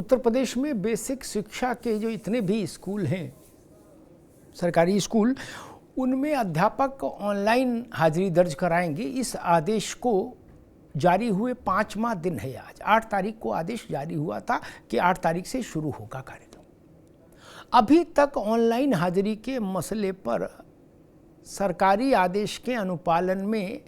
उत्तर प्रदेश में बेसिक शिक्षा के जो इतने भी स्कूल हैं, सरकारी स्कूल, उनमें अध्यापक ऑनलाइन हाजिरी दर्ज कराएंगे। इस आदेश को जारी हुए 5वां दिन है आज। 8 तारीख को आदेश जारी हुआ था कि 8 तारीख से शुरू होगा कार्यक्रम। अभी तक ऑनलाइन हाजिरी के मसले पर सरकारी आदेश के अनुपालन में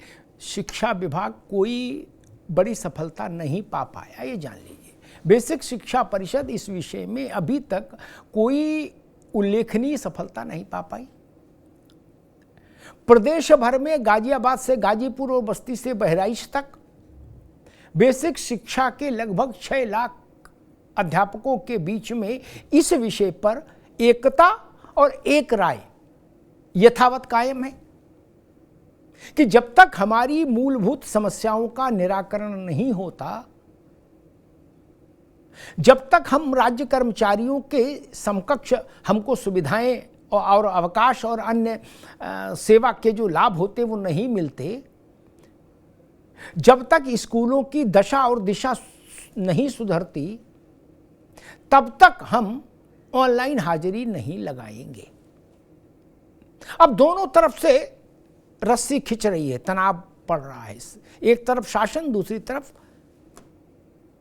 शिक्षा विभाग कोई बड़ी सफलता नहीं पा पाया, ये जान लीजिए। बेसिक शिक्षा परिषद इस विषय में अभी तक कोई उल्लेखनीय सफलता नहीं पा पाई। प्रदेश भर में गाजियाबाद से गाजीपुर और बस्ती से बहराइच तक बेसिक शिक्षा के लगभग 6 लाख अध्यापकों के बीच में इस विषय पर एकता और एक राय यथावत कायम है कि जब तक हमारी मूलभूत समस्याओं का निराकरण नहीं होता, जब तक हम राज्य कर्मचारियों के समकक्ष हमको सुविधाएं और अवकाश और अन्य सेवा के जो लाभ होते वो नहीं मिलते, जब तक स्कूलों की दशा और दिशा नहीं सुधरती, तब तक हम ऑनलाइन हाजिरी नहीं लगाएंगे। अब दोनों तरफ से रस्सी खिंच रही है, तनाव पड़ रहा है। एक तरफ शासन, दूसरी तरफ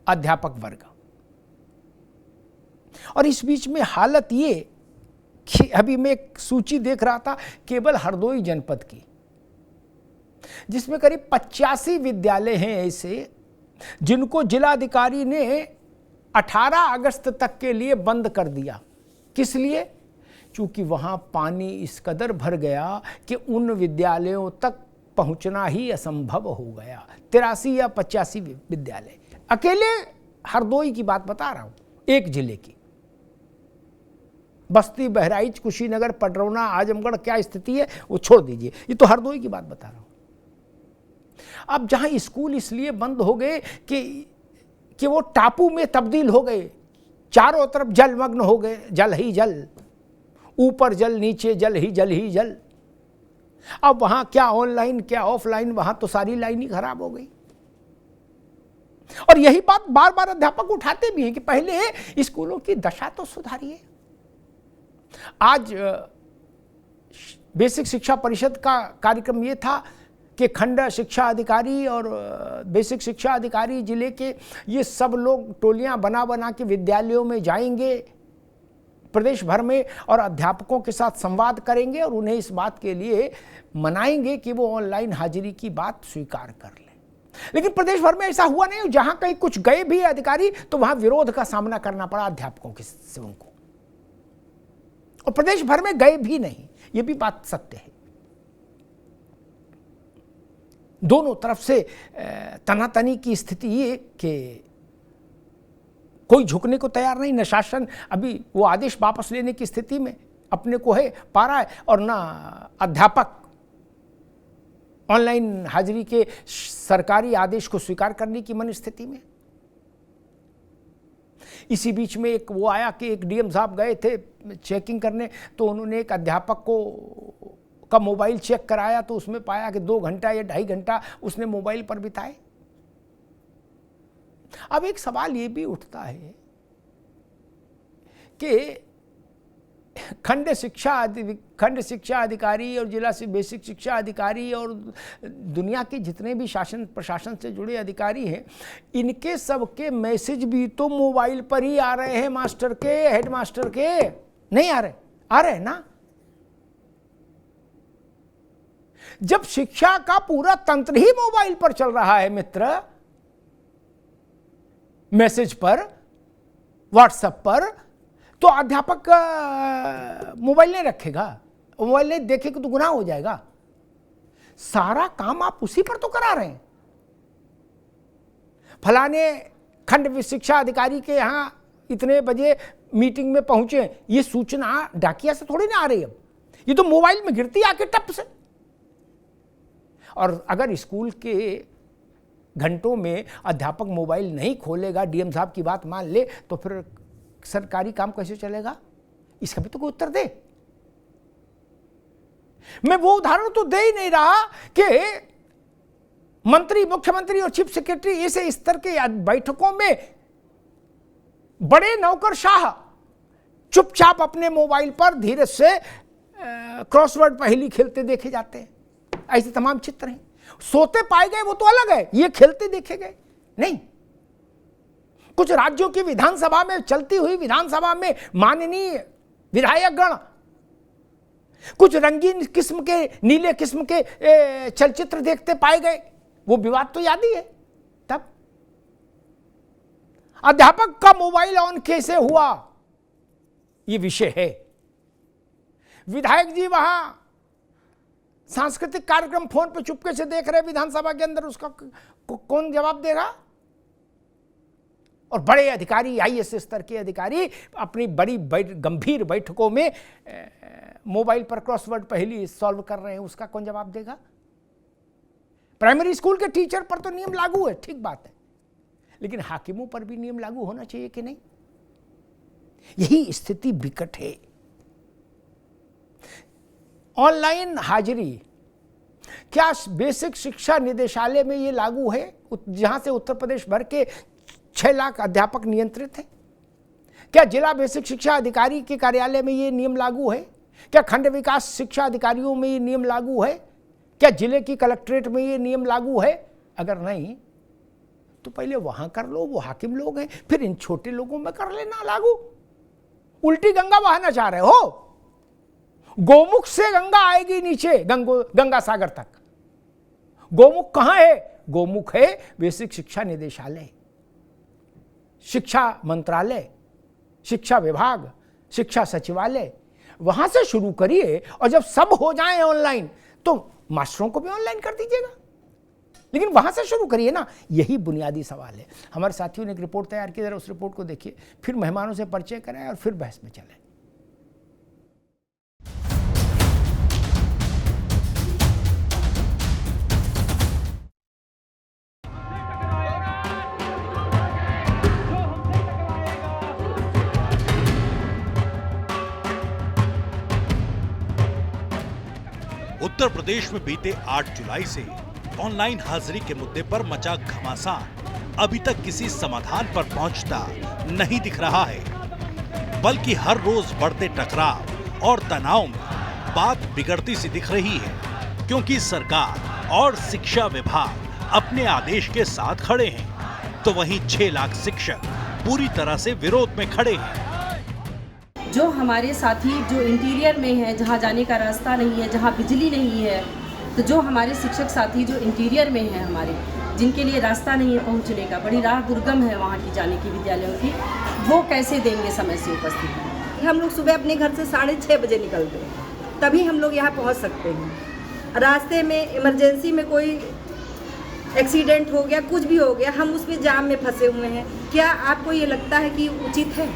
अध्यापक वर्ग। और इस बीच में हालत ये कि अभी मैं एक सूची देख रहा था केवल हरदोई जनपद की, जिसमें करीब 85 विद्यालय हैं ऐसे जिनको जिलाधिकारी ने 18 अगस्त तक के लिए बंद कर दिया। किस लिए? चूंकि वहां पानी इस कदर भर गया कि उन विद्यालयों तक पहुंचना ही असंभव हो गया। 83 या 85 विद्यालय, अकेले हरदोई की बात बता रहा हूं, एक जिले की। बस्ती, बहराइच, कुशीनगर, पडरौना, आजमगढ़ क्या स्थिति है वो छोड़ दीजिए, ये तो हरदोई की बात बता रहा हूं। अब जहां स्कूल इसलिए बंद हो गए कि वो टापू में तब्दील हो गए, चारों तरफ जलमग्न हो गए, जल ही जल, ऊपर जल, नीचे जल ही जल ही जल। अब वहां क्या ऑनलाइन क्या ऑफलाइन, वहां तो सारी लाइन ही खराब हो गई। और यही बात बार बार अध्यापक उठाते भी हैं कि पहले स्कूलों की दशा तो सुधारिए। आज बेसिक शिक्षा परिषद का कार्यक्रम ये था कि खंड शिक्षा अधिकारी और बेसिक शिक्षा अधिकारी जिले के ये सब लोग टोलियां बना बना के विद्यालयों में जाएंगे प्रदेश भर में और अध्यापकों के साथ संवाद करेंगे और उन्हें इस बात के लिए मनाएंगे कि वो ऑनलाइन हाजिरी की बात स्वीकार कर लें। लेकिन प्रदेश भर में ऐसा हुआ नहीं। जहां कहीं कुछ गए भी अधिकारी तो वहां विरोध का सामना करना पड़ा अध्यापकों के से उनको, और प्रदेश भर में गए भी नहीं, ये भी बात सत्य है। दोनों तरफ से तनातनी की स्थिति ये कि कोई झुकने को तैयार नहीं। न शासन अभी वो आदेश वापस लेने की स्थिति में अपने को है पा रहा है, और ना अध्यापक ऑनलाइन हाजिरी के सरकारी आदेश को स्वीकार करने की मन स्थिति में। इसी बीच में एक वो आया कि एक डीएम साहब गए थे चेकिंग करने, तो उन्होंने एक अध्यापक का मोबाइल चेक कराया तो उसमें पाया कि 2 घंटा या 2.5 घंटा उसने मोबाइल पर बिताए। अब एक सवाल ये भी उठता है कि खंड शिक्षा अधिकारी और जिला से बेसिक शिक्षा अधिकारी और दुनिया के जितने भी शासन प्रशासन से जुड़े अधिकारी हैं, इनके सबके मैसेज भी तो मोबाइल पर ही आ रहे हैं। मास्टर के, हेडमास्टर के नहीं आ रहे ना। जब शिक्षा का पूरा तंत्र ही मोबाइल पर चल रहा है मित्र, मैसेज पर, व्हाट्सएप पर, तो अध्यापक मोबाइल नहीं रखेगा, मोबाइल नहीं देखेगा तो गुनाह हो जाएगा। सारा काम आप उसी पर तो करा रहे हैं। फलाने खंड शिक्षा अधिकारी के यहां इतने बजे मीटिंग में पहुंचे, ये सूचना डाकिया से थोड़ी ना आ रही है, ये तो मोबाइल में गिरती आके टप से। और अगर स्कूल के घंटों में अध्यापक मोबाइल नहीं खोलेगा, डीएम साहब की बात मान ले, तो फिर सरकारी काम कैसे चलेगा? इसका भी तो कोई उत्तर दे। मैं वो उदाहरण तो दे ही नहीं रहा कि मंत्री, मुख्यमंत्री और चीफ सेक्रेटरी ऐसे स्तर के बैठकों में बड़े नौकरशाह चुपचाप अपने मोबाइल पर धीरे से क्रॉसवर्ड पहेली खेलते देखे जाते हैं। ऐसे तमाम चित्र हैं। सोते पाए गए वो तो अलग है, ये खेलते देखे गए नहीं। कुछ राज्यों की विधानसभा में, चलती हुई विधानसभा में माननीय विधायकगण कुछ रंगीन किस्म के, नीले किस्म के चलचित्र देखते पाए गए। वो विवाद तो याद ही है। तब अध्यापक का मोबाइल ऑन कैसे हुआ, ये विषय है। विधायक जी वहां सांस्कृतिक कार्यक्रम फोन पे चुपके से देख रहे विधानसभा के अंदर, उसका कौन जवाब देगा? और बड़े अधिकारी, आईएएस स्तर के अधिकारी अपनी बड़ी गंभीर बैठकों में मोबाइल पर क्रॉसवर्ड पहेली सॉल्व कर रहे हैं, उसका कौन जवाब देगा? प्राइमरी स्कूल के टीचर पर तो नियम लागू है, ठीक बात है, लेकिन हाकिमों पर भी नियम लागू होना चाहिए कि नहीं? यही स्थिति विकट है। ऑनलाइन हाजिरी क्या बेसिक शिक्षा निदेशालय में ये लागू है, जहां से उत्तर प्रदेश भर के 6 लाख अध्यापक नियंत्रित हैं? क्या जिला बेसिक शिक्षा अधिकारी के कार्यालय में ये नियम लागू है? क्या खंड विकास शिक्षा अधिकारियों में ये नियम लागू है? क्या जिले की कलेक्ट्रेट में ये नियम लागू है? अगर नहीं तो पहले वहां कर लो, वो हाकिम लोग हैं, फिर इन छोटे लोगों में कर लेना लागू। उल्टी गंगा बहाना चाह रहे हो। गोमुख से गंगा आएगी नीचे गंगा सागर तक। गोमुख कहां है? गोमुख है बेसिक शिक्षा निदेशालय, शिक्षा मंत्रालय, शिक्षा विभाग, शिक्षा सचिवालय। वहां से शुरू करिए और जब सब हो जाए ऑनलाइन तो मास्टरों को भी ऑनलाइन कर दीजिएगा, लेकिन वहां से शुरू करिए ना। यही बुनियादी सवाल है। हमारे साथियों ने एक रिपोर्ट तैयार की, जरा उस रिपोर्ट को देखिए, फिर मेहमानों से परिचय कराएं और फिर बहस में चलें। उत्तर प्रदेश में बीते 8 जुलाई से ऑनलाइन हाजिरी के मुद्दे पर मचा घमासान अभी तक किसी समाधान पर पहुंचता नहीं दिख रहा है, बल्कि हर रोज बढ़ते टकराव और तनाव में बात बिगड़ती सी दिख रही है, क्योंकि सरकार और शिक्षा विभाग अपने आदेश के साथ खड़े हैं, तो वहीं 6 लाख शिक्षक पूरी तरह से विरोध में खड़े हैं। जो हमारे साथी जो इंटीरियर में है, जहाँ जाने का रास्ता नहीं है, जहाँ बिजली नहीं है, तो जो हमारे शिक्षक साथी जो इंटीरियर में हैं हमारे, जिनके लिए रास्ता नहीं है पहुँचने का, बड़ी राह दुर्गम है वहाँ की जाने की विद्यालयों की, वो कैसे देंगे समय से उपस्थिति? हम लोग सुबह अपने घर से 6:30 बजे निकलते हैं, तभी हम लोग यहाँ पहुँच सकते हैं। रास्ते में इमरजेंसी में कोई एक्सीडेंट हो गया, कुछ भी हो गया, हम उसमें जाम में फंसे हुए हैं। क्या आपको ये लगता है कि उचित है?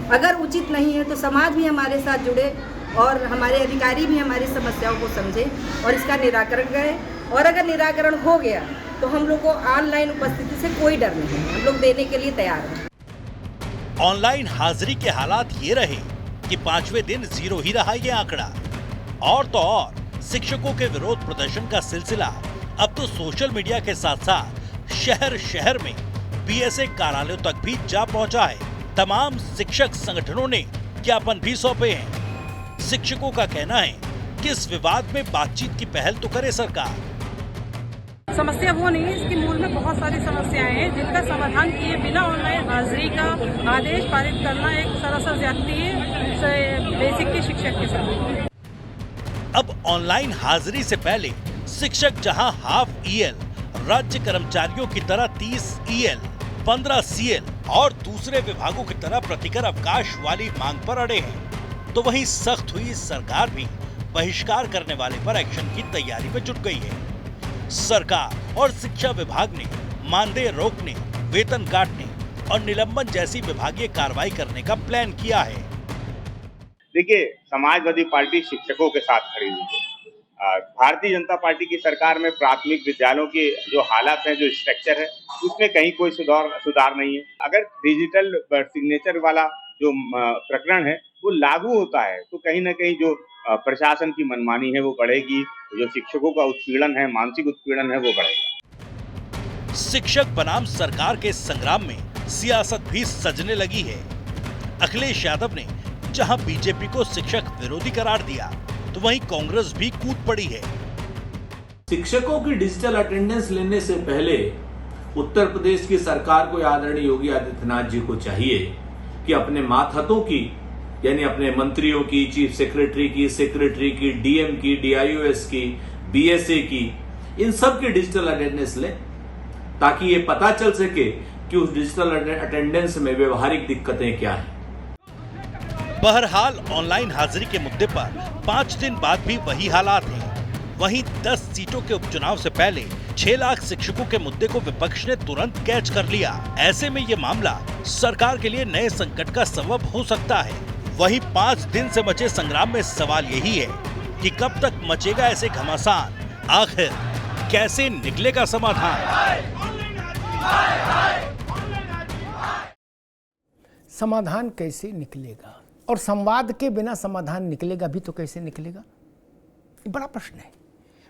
अगर उचित नहीं है तो समाज भी हमारे साथ जुड़े और हमारे अधिकारी भी हमारी समस्याओं को समझे और इसका निराकरण करें। और अगर निराकरण हो गया तो हम लोग को ऑनलाइन उपस्थिति से कोई डर नहीं है, हम लोग देने के लिए तैयार हैं। ऑनलाइन हाजिरी के हालात ये रहे कि 5वें दिन 0 ही रहा ये आंकड़ा। और तो और शिक्षकों के विरोध प्रदर्शन का सिलसिला अब तो सोशल मीडिया के साथ साथ शहर शहर में बीएसए कार्यालयों तक भी जा पहुंचा है। तमाम शिक्षक संगठनों ने ज्ञापन भी सौंपे हैं। शिक्षकों का कहना है कि इस विवाद में बातचीत की पहल तो करे सरकार। समस्या वो नहीं है, इसके मूल में बहुत सारी समस्याएं हैं जिनका समाधान किए बिना ऑनलाइन हाजिरी का आदेश पारित करना एक सरासर ज्यादती है बेसिक के शिक्षक के साथ। अब ऑनलाइन हाजिरी से पहले शिक्षक जहां हाफ ईएल, राज्य कर्मचारियों की तरह 30 ईएल, 15 सीएल और दूसरे विभागों की तरह प्रतिकर अवकाश वाली मांग पर अड़े हैं, तो वहीं सख्त हुई सरकार भी बहिष्कार करने वाले पर एक्शन की तैयारी में जुट गई है। सरकार और शिक्षा विभाग ने मानदेय रोकने, वेतन काटने और निलंबन जैसी विभागीय कार्रवाई करने का प्लान किया है। देखिए, समाजवादी पार्टी शिक्षकों के साथ खड़ी हुई है। भारतीय जनता पार्टी की सरकार में प्राथमिक विद्यालयों के जो हालात है, जो स्ट्रक्चर है, उसमें कहीं कोई सुधार नहीं है। अगर डिजिटल सिग्नेचर वाला जो प्रकरण है वो लागू होता है तो कहीं ना कहीं जो प्रशासन की मनमानी है वो बढ़ेगी, जो शिक्षकों का उत्पीड़न है, मानसिक उत्पीड़न है, वो बढ़ेगा। शिक्षक बनाम सरकार के संग्राम में सियासत भी सजने लगी है। अखिलेश यादव ने जहां बीजेपी को शिक्षक विरोधी करार दिया, तो वहीं कांग्रेस भी कूद पड़ी है। शिक्षकों की डिजिटल अटेंडेंस लेने से पहले उत्तर प्रदेश की सरकार को, आदरणीय योगी आदित्यनाथ जी को चाहिए कि अपने मातहतों की, यानी अपने मंत्रियों की, चीफ सेक्रेटरी की, डीएम की, डीआईओएस की, बीएसए की, इन सब की डिजिटल अटेंडेंस लें, ताकि ये पता चल सके कि उस डिजिटल अटेंडेंस में व्यवहारिक दिक्कतें क्या हैं। बहरहाल ऑनलाइन हाजिरी के मुद्दे पर 5 दिन बाद भी वही हालात हैं। वहीं 10 सीटों के उपचुनाव से पहले 6 लाख शिक्षकों के मुद्दे को विपक्ष ने तुरंत कैच कर लिया। ऐसे में ये मामला सरकार के लिए नए संकट का सबब हो सकता है। वहीं 5 दिन से मचे संग्राम में सवाल यही है कि कब तक मचेगा ऐसे घमासान, आखिर कैसे निकलेगा समाधान। समाधान कैसे निकलेगा, और संवाद के बिना समाधान निकलेगा भी तो कैसे निकलेगा, ये बड़ा प्रश्न है।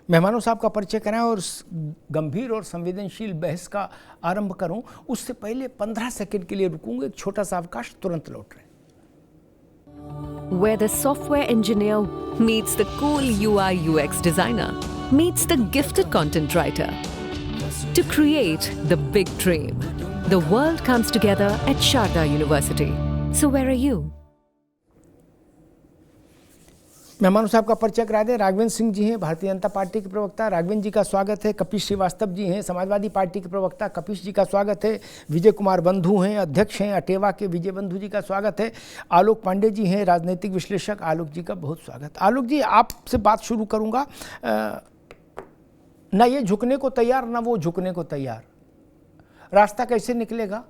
मेहमानों साहब का परिचय कराएं और गंभीर और संवेदनशील बहस का आरंभ करूं, उससे पहले 15 सेकंड के लिए रुकूंगा, एक छोटा सा अवकाश, तुरंत लौट रहे। Where the software engineer meets the cool UI UX designer, meets the gifted content writer to create the big dream. The world comes together at Sharda University. So where are you? मेहमानों साहब का परिचय करा दें। राघवेंद्र सिंह जी हैं, Bharatiya Janata party के प्रवक्ता, राघवेंद्र जी का स्वागत है। कपिश श्रीवास्तव जी हैं, समाजवादी पार्टी के प्रवक्ता, कपिश जी का स्वागत है। विजय कुमार बंधु हैं, अध्यक्ष हैं अटेवा के, विजय बंधु जी का स्वागत है। आलोक पांडे जी हैं, राजनीतिक विश्लेषक, आलोक जी का बहुत स्वागत। आलोक जी, आपसे बात शुरू करूँगा। ना ये झुकने को तैयार, ना वो झुकने को तैयार, रास्ता कैसे निकलेगा?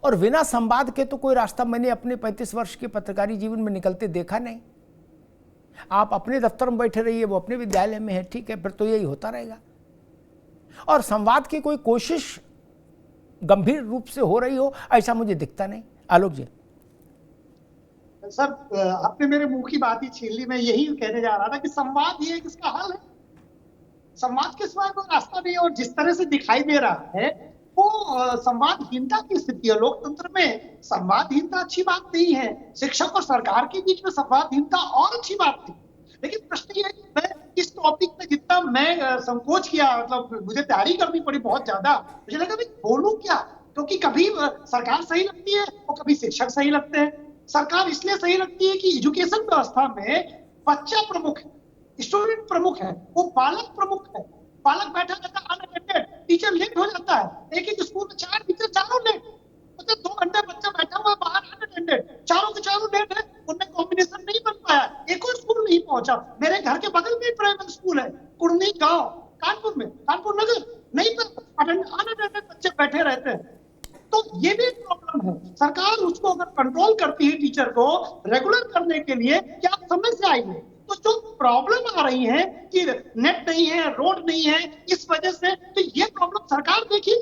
और बिना संवाद के तो कोई रास्ता मैंने अपने 35 वर्ष के पत्रकारी जीवन में निकलते देखा नहीं। आप अपने दफ्तर में बैठे रहिए, वो अपने विद्यालय में है, ठीक है, फिर तो यही होता रहेगा। और संवाद की कोई कोशिश गंभीर रूप से हो रही हो, ऐसा मुझे दिखता नहीं। आलोक जी। सर, आपने मेरे मुंह की बात ही छीन ली। मैं यही कहने जा रहा था कि संवाद ही एक इसका हल है। संवाद के सिवाय कोई रास्ता नहीं है। और जिस तरह से दिखाई दे रहा है वो संवादहीनता की स्थिति है। लोकतंत्र में संवादहीनता अच्छी बात नहीं है। शिक्षक और सरकार के बीच में संवादहीनता और अच्छी बात नहीं। लेकिन प्रश्न ये है कि मैं इस टॉपिक में जितना मैं संकोच किया, मतलब मुझे तैयारी करनी पड़ी बहुत ज्यादा, मुझे लगा भाई बोलूं क्या, क्योंकि कभी सरकार सही लगती है और कभी शिक्षक सही लगते हैं। सरकार इसलिए सही लगती है कि एजुकेशन व्यवस्था में बच्चा प्रमुख है, स्टूडेंट प्रमुख है, वो बालक प्रमुख है। बालक बैठा रहता है अनअटेंडेड, टीचर लेट हो जाता है। एक स्कूल में 4 टीचर, चारों लेट, मतलब 2 घंटे बच्चा बैठा हुआ बाहर अनअटेंडेड, चारों के चारों लेट है। उनमें कॉम्बिनेशन नहीं बन पाया, एक और स्कूल नहीं पहुंचा। मेरे घर के बगल में प्राइवेट स्कूल है, कुर्नी गांव, कानपुर में, कानपुर नगर, नहीं अनअटेंडेड बच्चे बैठे रहते हैं। तो ये भी एक प्रॉब्लम है। सरकार उसको अगर कंट्रोल करती है, टीचर को रेगुलर करने के लिए, क्या समस्या आई है? तो जो प्रॉब्लम आ रही है कि नेट नहीं है, रोड नहीं है, इस वजह से, तो ये प्रॉब्लम सरकार देखी।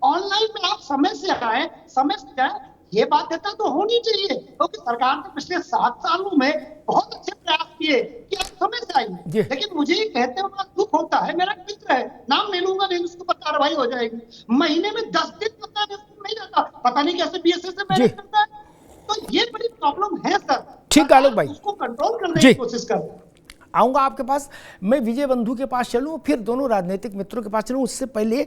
ऑनलाइन में आप समय से आए, समय से जाए, ये बाध्यता तो होनी चाहिए, क्योंकि सरकार ने पिछले 7 सालों में बहुत अच्छे प्रयास किए कि आप समय से आइए। लेकिन मुझे ये कहते हुए दुख होता है, मेरा मित्र है, नाम ले लूंगा नहीं, उसके ऊपर कार्रवाई हो जाएगी। महीने में 10 दिन पता नहीं जाता, पता नहीं कैसे बीएसए से मैनेज करता है। तो ये बड़ी प्रॉब्लम है सर। ठीक है आलोक भाई, उसको कंट्रोल करने की कोशिश कर। आऊंगा आपके पास। मैं विजय बंधु के पास चलूं, फिर दोनों राजनीतिक मित्रों के पास चलूं। उससे पहले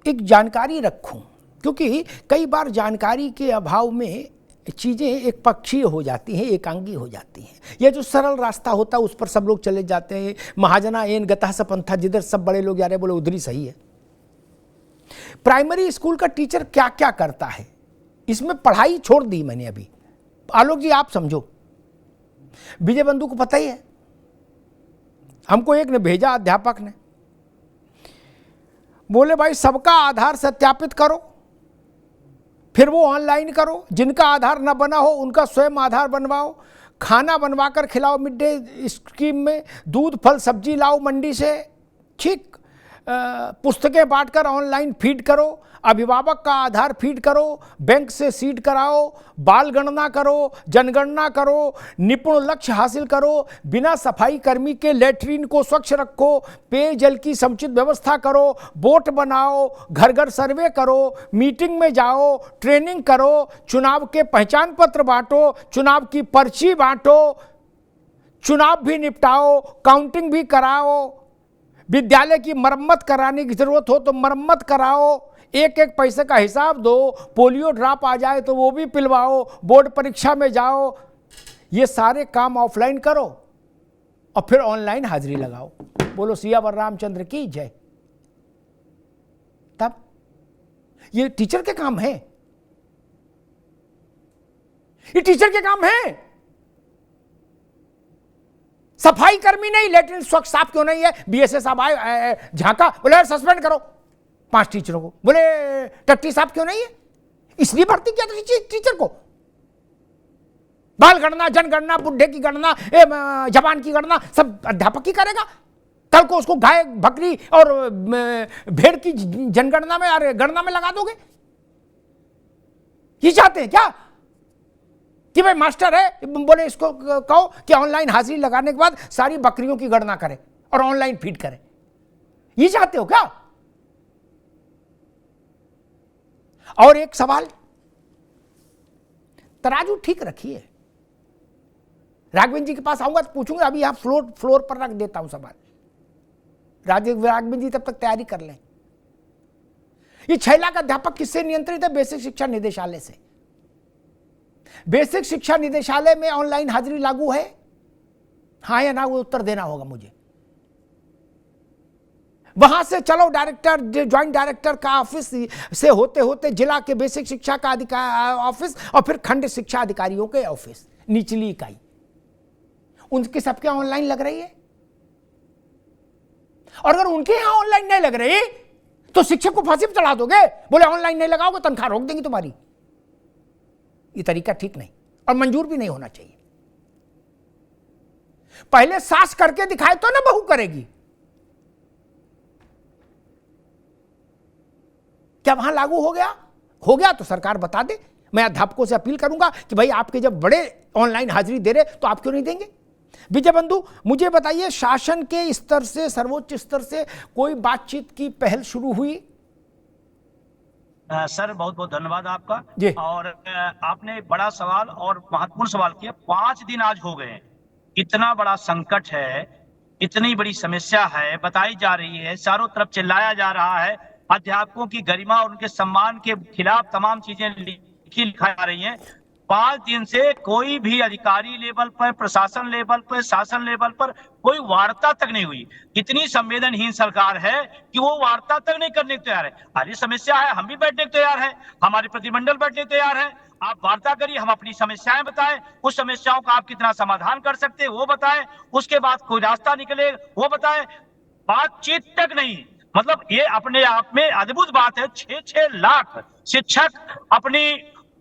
एक जानकारी रखूं, क्योंकि कई बार जानकारी के अभाव में चीज़ें एक पक्षीय हो जाती हैं, एकांगी हो जाती हैं। यह जो सरल रास्ता होता है उस पर सब लोग चले जाते हैं। महाजना एन गता सपंथा, जिधर सब बड़े लोग जा रहे बोले उधर ही सही है। प्राइमरी स्कूल का टीचर क्या क्या करता है, इसमें पढ़ाई छोड़ दी मैंने अभी। आलोक जी आप समझो, विजय बंधु को पता ही है, हमको एक ने भेजा, अध्यापक ने, बोले भाई सबका आधार सत्यापित करो, फिर वो ऑनलाइन करो, जिनका आधार ना बना हो उनका स्वयं आधार बनवाओ, खाना बनवाकर खिलाओ मिड डे स्कीम में, दूध फल सब्जी लाओ मंडी से, ठीक, पुस्तकें बांटकर ऑनलाइन फीड करो, अभिभावक का आधार फीड करो, बैंक से सीड कराओ, बाल गणना करो, जनगणना करो, निपुण लक्ष्य हासिल करो, बिना सफाई कर्मी के लेटरिन को स्वच्छ रखो, पेयजल की समुचित व्यवस्था करो, बोट बनाओ, घर घर सर्वे करो, मीटिंग में जाओ, ट्रेनिंग करो, चुनाव के पहचान पत्र बांटो, चुनाव की पर्ची बांटो, चुनाव भी निपटाओ, काउंटिंग भी कराओ, विद्यालय की मरम्मत कराने की जरूरत हो तो मरम्मत कराओ, एक एक पैसे का हिसाब दो, पोलियो ड्रॉप आ जाए तो वो भी पिलवाओ, बोर्ड परीक्षा में जाओ। ये सारे काम ऑफलाइन करो और फिर ऑनलाइन हाजिरी लगाओ। बोलो सियावर रामचंद्र की जय। तब ये टीचर के काम है, ये टीचर के काम है। सफाई कर्मी नहीं, लेटरिन स्वच्छ साफ क्यों नहीं है? बीएसए साहब आए झांका, बोले सस्पेंड करो 5 टीचरों को। बोले टट्टी साहब क्यों नहीं है? इसलिए भर्ती किया था टीचर को। बाल गणना, जनगणना, बुढ़े की गणना, जवान की गणना सब अध्यापक ही करेगा। कल को उसको गाय, बकरी और भेड़ की जनगणना में और गणना में लगा दोगे? ये चाहते हैं क्या कि भाई मास्टर है, बोले इसको कहो कि ऑनलाइन हाजिरी लगाने के बाद सारी बकरियों की गणना करे और ऑनलाइन फीड करे? ये चाहते हो क्या? और एक सवाल, तराजू ठीक रखिए। राघवेंद्र जी के पास आऊंगा तो पूछूंगा, अभी आप फ्लोर पर रख देता हूं सवाल। राघवेंद्र जी तब तक तैयारी कर लें। ये 6 लाख अध्यापक किससे नियंत्रित है? बेसिक शिक्षा निदेशालय से। बेसिक शिक्षा निदेशालय में ऑनलाइन हाजिरी लागू है, हाँ या ना? वो उत्तर देना होगा मुझे। वहां से चलो डायरेक्टर, ज्वाइंट डायरेक्टर का ऑफिस से होते होते जिला के बेसिक शिक्षा का ऑफिस और फिर खंड शिक्षा अधिकारियों के ऑफिस, निचली इकाई, उनके सबके ऑनलाइन लग रही है। और अगर उनके यहां ऑनलाइन नहीं लग रही तो शिक्षक को फांसी पर चढ़ा दोगे? बोले ऑनलाइन नहीं लगाओगे तनख्वाह रोक देंगी तुम्हारी। ये तरीका ठीक नहीं और मंजूर भी नहीं होना चाहिए। पहले सास करके दिखाए तो ना बहू करेगी। क्या वहां लागू हो गया? हो गया तो सरकार बता दे। मैं अध्यापकों से अपील करूंगा कि भाई आपके जब बड़े ऑनलाइन हाजिरी दे रहे तो आप क्यों नहीं देंगे? विजय बंधु, मुझे बताइए, शासन के स्तर से, सर्वोच्च स्तर से कोई बातचीत की पहल शुरू हुई? सर बहुत बहुत धन्यवाद आपका जी। और आपने बड़ा सवाल और महत्वपूर्ण सवाल किया। 5 दिन आज हो गए। इतना बड़ा संकट है, इतनी बड़ी समस्या है, बताई जा रही है, चारों तरफ चिल्लाया जा रहा है, अध्यापकों की गरिमा और उनके सम्मान के खिलाफ तमाम चीजें लिखाई जा रही हैं। 5 दिन से कोई भी अधिकारी लेवल पर, प्रशासन लेवल पर, शासन लेवल पर कोई वार्ता तक नहीं हुई। इतनी संवेदनहीन सरकार है कि वो वार्ता तक नहीं करने को तैयार है। अरे समस्या है, हम भी बैठने को तैयार है, हमारे प्रतिनिधिमंडल बैठने को तैयार है। आप वार्ता करिए, हम अपनी समस्याएं बताएं, उस समस्याओं का आप कितना समाधान कर सकते हैं वो बताएं, उसके बाद कोई रास्ता निकले वो बताएं। बातचीत तक नहीं। मतलब ये अपने आप में अद्भुत बात है। 6-6 लाख शिक्षक अपनी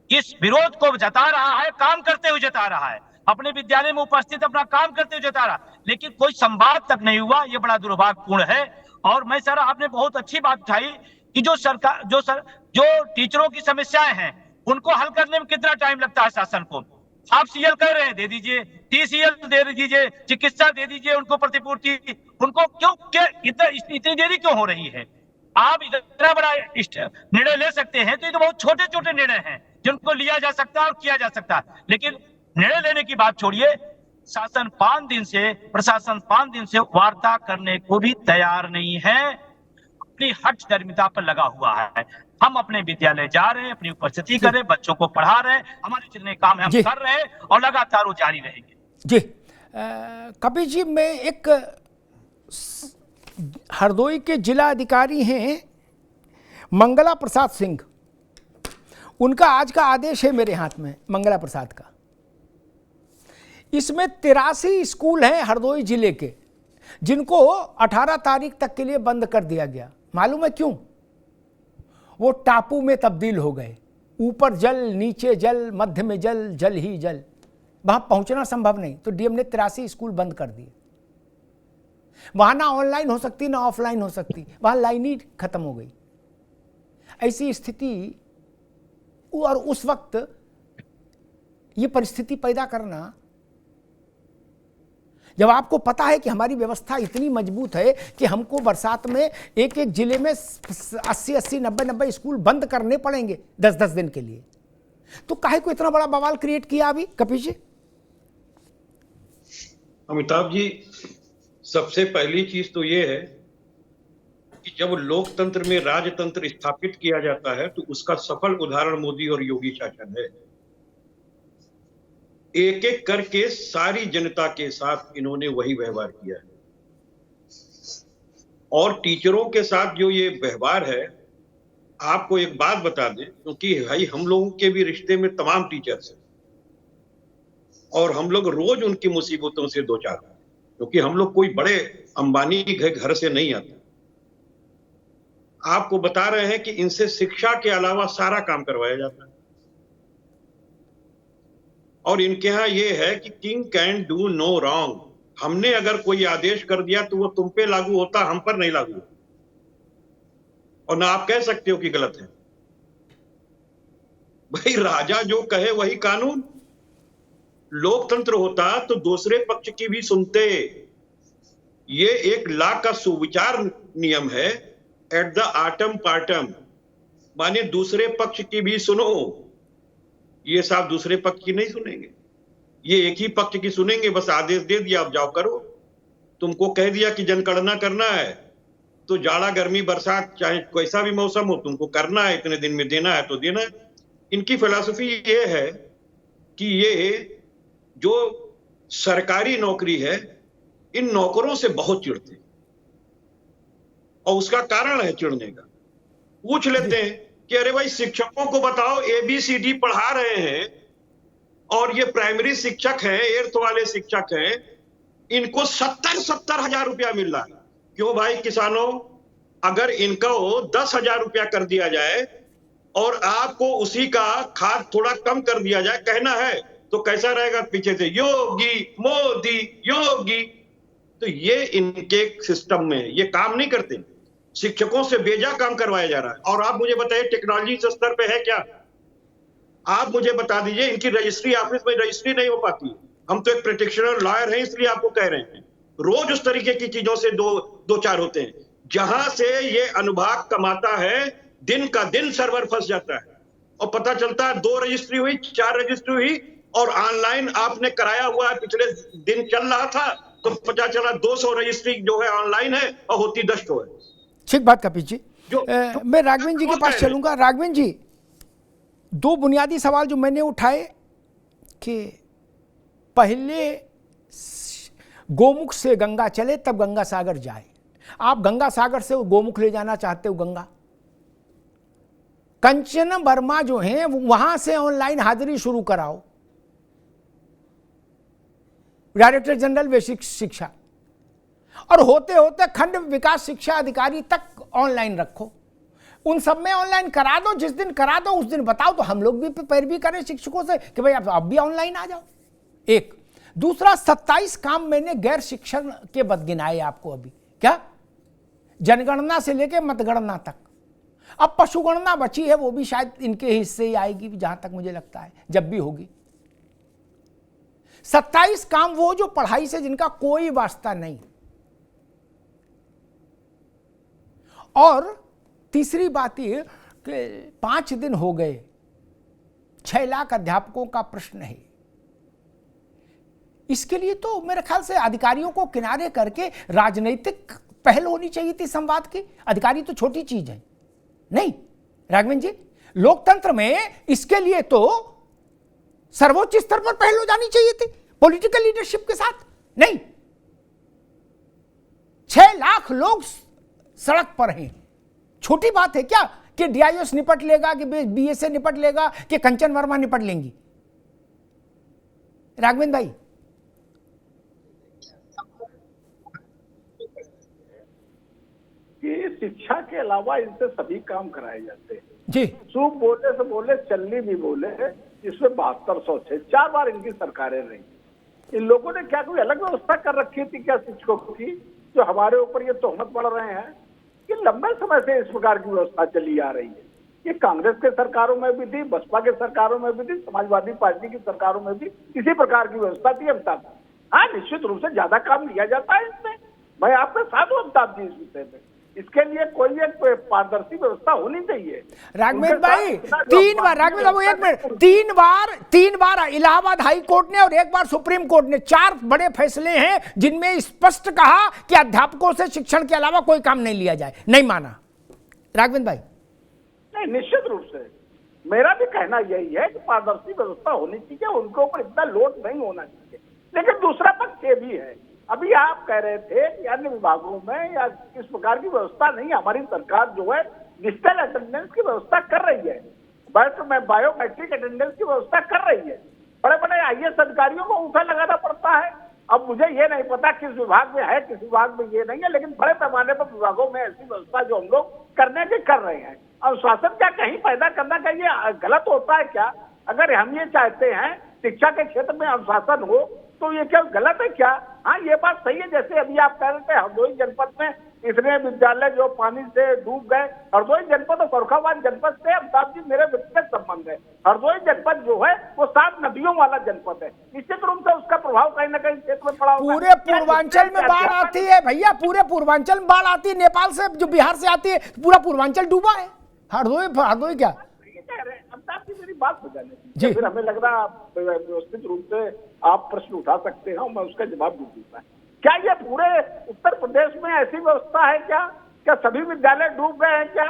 इस विरोध को जता रहा है, काम करते हुए जता रहा है, अपने विद्यालय में उपस्थित अपना काम करते हुए जता रहा, लेकिन कोई संवाद तक नहीं हुआ। ये बड़ा दुर्भाग्यपूर्ण है। और मैं सर, आपने बहुत अच्छी बात उठाई कि जो टीचरों की समस्याएं हैं उनको हल करने में कितना टाइम लगता है शासन को। आप सीएल कर रहे हैं, दे दीजिए, टीसीएल दे दीजिए, चिकित्सा दे दीजिए, उनको प्रतिपूर्ति, उनको क्यों इतनी देरी क्यों हो रही है? आप इतना बड़ा निर्णय ले सकते हैं तो ये तो बहुत छोटे छोटे निर्णय हैं जिनको लिया जा सकता है और किया जा सकता है। लेकिन निर्णय लेने की बात छोड़िए, शासन 5 दिन से, प्रशासन 5 दिन से वार्ता करने को भी तैयार नहीं है, अपनी हठधर्मिता पर लगा हुआ है। हम अपने विद्यालय जा रहे हैं, अपनी उपस्थिति कर रहे हैं, बच्चों को पढ़ा रहे हैं, हमारे जितने काम है हम कर रहे हैं और लगातार वो जारी रहेंगे। जी कपिल जी, मैं एक हरदोई के जिला अधिकारी हैं मंगला प्रसाद सिंह, उनका आज का आदेश है मेरे हाथ में, मंगला प्रसाद का। इसमें 83 स्कूल हैं हरदोई जिले के जिनको 18 तारीख तक के लिए बंद कर दिया गया। मालूम है क्यों? वो टापू में तब्दील हो गए। ऊपर जल, नीचे जल, मध्य में जल, जल ही जल, वहां पहुंचना संभव नहीं। तो डीएम ने 83 स्कूल बंद कर दिए। वहां ना ऑनलाइन हो सकती ना ऑफलाइन हो सकती, वहां लाइन ही खत्म हो गई। ऐसी स्थिति और उस वक्त ये परिस्थिति पैदा करना, जब आपको पता है कि हमारी व्यवस्था इतनी मजबूत है कि हमको बरसात में एक एक जिले में 80-80, 90-90 स्कूल बंद करने पड़ेंगे 10-10 दिन के लिए, तो काहे को इतना बड़ा बवाल क्रिएट किया अभी कपिल जी? अमिताभ जी, सबसे पहली चीज तो ये है कि जब लोकतंत्र में राजतंत्र स्थापित किया जाता है तो उसका सफल उदाहरण मोदी और योगी शासन है। एक एक करके सारी जनता के साथ इन्होंने वही व्यवहार किया है, और टीचरों के साथ जो ये व्यवहार है, आपको एक बात बता दें, क्योंकि भाई हम लोगों के भी रिश्ते में तमाम टीचर्स हैं और हम लोग रोज उनकी मुसीबतों से दो चार, क्योंकि हम लोग कोई बड़े अंबानी के घर से नहीं आते। आपको बता रहे हैं कि इनसे शिक्षा के अलावा सारा काम करवाया जाता है, और इनके यहां ये है कि king can do no wrong. हमने अगर कोई आदेश कर दिया तो वो तुम पे लागू होता, हम पर नहीं लागू, और ना आप कह सकते हो कि गलत है। भाई राजा जो कहे वही कानून। लोकतंत्र होता तो दूसरे पक्ष की भी सुनते। ये एक ला का सुविचार नियम है, एट द आटम पार्टम, माने दूसरे पक्ष की भी सुनो। ये साहब दूसरे पक्ष की नहीं सुनेंगे, ये एक ही पक्ष की सुनेंगे। बस आदेश दे दिया, आप जाओ करो। तुमको कह दिया कि जनगणना करना है तो जाड़ा गर्मी बरसात चाहे कैसा भी मौसम हो तुमको करना है, इतने दिन में देना है तो देना है। इनकी फिलॉसफी ये है कि ये जो सरकारी नौकरी है, इन नौकरों से बहुत चिढ़ते हैं, और उसका कारण है चिढ़ने का। पूछ लेते हैं कि अरे भाई शिक्षकों को बताओ, ABCD पढ़ा रहे हैं और ये प्राइमरी शिक्षक हैं, 8th वाले शिक्षक हैं, इनको 70-70 हजार रुपया मिल रहा है। क्यों भाई किसानों, अगर इनका 10,000 रुपया कर दिया जाए और आपको उसी का खाद थोड़ा कम कर दिया जाए, कहना है तो कैसा रहेगा? पीछे से योगी मोदी योगी। तो ये इनके सिस्टम में ये काम नहीं करते। शिक्षकों से बेजा काम करवाया जा रहा है। और आप मुझे बताइए टेक्नोलॉजी इस स्तर पे है क्या? आप मुझे बता दीजिए, इनकी रजिस्ट्री ऑफिस में रजिस्ट्री नहीं हो पाती। हम तो एक प्रैक्टिशनर लॉयर हैं, इसलिए आपको कह रहे हैं। रोज उस तरीके की चीजों से दो चार होते हैं। जहां से ये अनुभाग कमाता है, दिन का दिन सर्वर फंस जाता है और पता चलता है 2 रजिस्ट्री हुई, 4 रजिस्ट्री हुई, और ऑनलाइन आपने कराया हुआ है, पिछले दिन चल रहा था तो पता चला 200 रजिस्ट्री जो है ऑनलाइन है और होती 10 है। ठीक बात कपिल जी। मैं राघवेंद्र जी के पास चलूंगा। राघवेंद्र जी, 2 बुनियादी सवाल जो मैंने उठाए कि पहले गोमुख से गंगा चले तब गंगा सागर जाए। आप गंगा सागर से गोमुख ले जाना चाहते हो गंगा। कंचन वर्मा जो हैं वहां से ऑनलाइन हाजिरी शुरू कराओ, डायरेक्टर जनरल बेसिक शिक्षा, और होते होते खंड विकास शिक्षा अधिकारी तक ऑनलाइन रखो। उन सब में ऑनलाइन करा दो। जिस दिन करा दो उस दिन बताओ तो हम लोग भी पैरवी करें शिक्षकों से कि भाई आप भी ऑनलाइन आ जाओ। एक दूसरा, 27 काम मैंने गैर शिक्षण के बदगिनाए आपको अभी। क्या? जनगणना से लेके मतगणना तक। अब पशुगणना बची है, वो भी शायद इनके हिस्से ही आएगी, जहां तक मुझे लगता है, जब भी होगी। 27 काम वो जो पढ़ाई से जिनका कोई वास्ता नहीं। और तीसरी बात ये कि 5 दिन हो गए, 6 लाख अध्यापकों का प्रश्न है। इसके लिए तो मेरे ख्याल से अधिकारियों को किनारे करके राजनीतिक पहल होनी चाहिए थी संवाद की। अधिकारी तो छोटी चीज है नहीं राघवेंद्र जी, लोकतंत्र में इसके लिए तो सर्वोच्च स्तर पर पहल हो जानी चाहिए थी पॉलिटिकल लीडरशिप के साथ। नहीं, 6 लाख लोग सड़क पर हैं। छोटी बात है क्या कि DIO निपट लेगा, कि BSA निपट लेगा, कि कंचन वर्मा निपट लेंगी? राघवेंद्र भाई, कि शिक्षा के अलावा इनसे सभी काम कराए जाते हैं जी। चुप बोले से बोले, चलनी भी बोले, इसमें 7200 थे। 4 बार इनकी सरकारें रही। इन लोगों ने क्या कोई अलग व्यवस्था कर रखी थी क्या शिक्षकों की, जो हमारे ऊपर ये तोहमत बढ़ रहे हैं कि लंबे समय से इस प्रकार की व्यवस्था चली आ रही है? ये कांग्रेस के सरकारों में भी थी, बसपा के सरकारों में भी थी, समाजवादी पार्टी की सरकारों में भी इसी प्रकार की व्यवस्था थी अमिताभ। हाँ, निश्चित रूप से ज्यादा काम लिया जाता है इसमें, मैं आपके साथ हूँ अमिताभ जी इस विषय में। इसके लिए कोई एक पारदर्शी व्यवस्था होनी चाहिए। राघवेंद्र भाई, 3 बार, राघवेंद्र भाई एक मिनट, 3 बार इलाहाबाद हाई कोर्ट ने और 1 बार सुप्रीम कोर्ट ने 4 बड़े फैसले हैं जिनमें स्पष्ट कहा कि अध्यापकों से शिक्षण के अलावा कोई काम नहीं लिया जाए, नहीं माना। राघवेंद्र भाई नहीं, निश्चित रूप से मेरा भी कहना यही है कि पारदर्शी व्यवस्था होनी चाहिए, उनके ऊपर इतना लोड नहीं होना चाहिए। लेकिन दूसरा पक्ष ये भी है, अभी आप कह रहे थे कि अन्य विभागों में या इस प्रकार की व्यवस्था नहीं, हमारी सरकार जो है डिजिटल अटेंडेंस की व्यवस्था कर रही है, बायोमेट्रिक अटेंडेंस की व्यवस्था कर रही है। बड़े बड़े IAS अधिकारियों को उठा लगाना पड़ता है। अब मुझे ये नहीं पता किस विभाग में है, किस विभाग में ये नहीं है, लेकिन बड़े पैमाने पर विभागों में ऐसी व्यवस्था जो हम लोग करने की कर रहे हैं। अनुशासन क्या कहीं पैदा करना चाहिए, गलत होता है क्या? अगर हम ये चाहते हैं शिक्षा के क्षेत्र में अनुशासन हो तो ये क्या गलत है क्या? हाँ, ये बात सही है। जैसे अभी आप कह रहे थे हरदोई जनपद में इतने विद्यालय जो पानी से डूब गए, हरदोई जनपद और फर्रुखाबाद जनपद से अमिताभ जी मेरे व्यक्तिगत संबंध है। हरदोई जनपद जो है वो 7 नदियों वाला जनपद है, निश्चित रूप से उसका प्रभाव कहीं ना कहीं क्षेत्र में पड़ा होगा। पूरे पूर्वांचल में बाढ़ आती है भैया, पूरे पूर्वांचल में बाढ़ आती है, नेपाल से जो बिहार से आती है, पूरा पूर्वांचल डूबा है। हरदोई क्या अमिताभ जी मेरी बात हो जाने दीजिए, फिर हमें लग रहा व्यवस्थित रूप से आप प्रश्न उठा सकते हैं, मैं उसका जवाब भी दूंगा। क्या ये पूरे उत्तर प्रदेश में ऐसी व्यवस्था है क्या सभी विद्यालय डूब गए हैं क्या?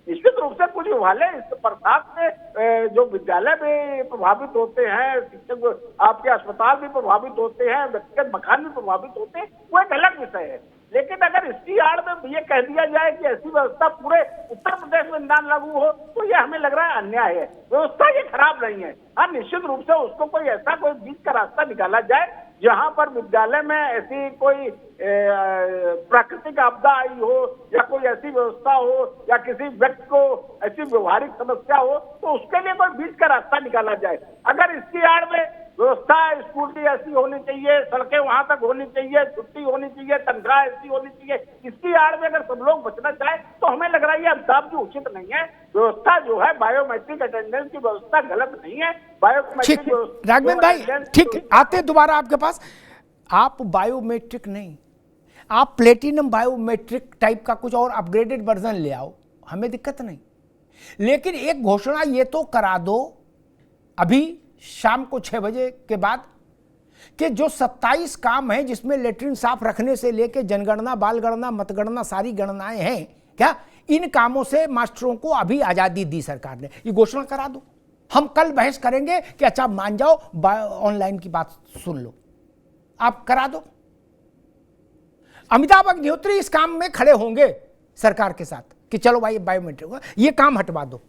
निश्चित रूप से कुछ विद्यालय इस बरसात में जो विद्यालय भी प्रभावित होते हैं, शिक्षक आपके अस्पताल भी प्रभावित होते हैं, व्यक्तिगत मकान भी प्रभावित होते हैं, वो एक अलग विषय है। लेकिन अगर इसकी आड़ में ये कह दिया जाए कि ऐसी व्यवस्था पूरे उत्तर प्रदेश में न लागू हो तो ये हमें लग रहा है अन्याय है। व्यवस्था ये खराब नहीं है। हाँ, निश्चित रूप से उसको कोई ऐसा कोई बीच का रास्ता निकाला जाए जहां पर विद्यालय में ऐसी कोई प्राकृतिक आपदा आई हो या कोई ऐसी व्यवस्था हो या किसी व्यक्ति को ऐसी व्यवहारिक समस्या हो तो उसके लिए कोई बीच का रास्ता निकाला जाए। अगर इसकी आड़ में व्यवस्था स्कूल की ऐसी होनी चाहिए, सड़कें वहां तक होनी चाहिए, छुट्टी होनी चाहिए, तनख्वाह ऐसी होनी चाहिए, इसकी आड़ में अगर सब लोग बचना चाहे तो हमें लग रहा है ये अमिताभ जी उचित नहीं है। व्यवस्था जो है बायोमेट्रिक अटेंडेंस की व्यवस्था गलत नहीं है। बायोमेट्रिक राघवेंद्र भाई ठीक, आते दोबारा आपके पास। आप बायोमेट्रिक नहीं, आप प्लेटिनम बायोमेट्रिक टाइप का कुछ और अपग्रेडेड वर्जन ले आओ, हमें दिक्कत नहीं। लेकिन एक घोषणा ये तो करा दो अभी शाम को 6 बजे के बाद कि जो 27 काम हैं जिसमें लेटरिन साफ रखने से लेकर जनगणना, बाल गणना, मतगणना, सारी गणनाएं हैं क्या, इन कामों से मास्टरों को अभी आजादी दी सरकार ने, ये घोषणा करा दो। हम कल बहस करेंगे कि अच्छा मान जाओ ऑनलाइन की बात सुन लो, आप करा दो। अमिताभ अग्निहोत्री इस काम में खड़े होंगे सरकार के साथ कि चलो भाई बायोमेट्रिक ये काम हटवा दो।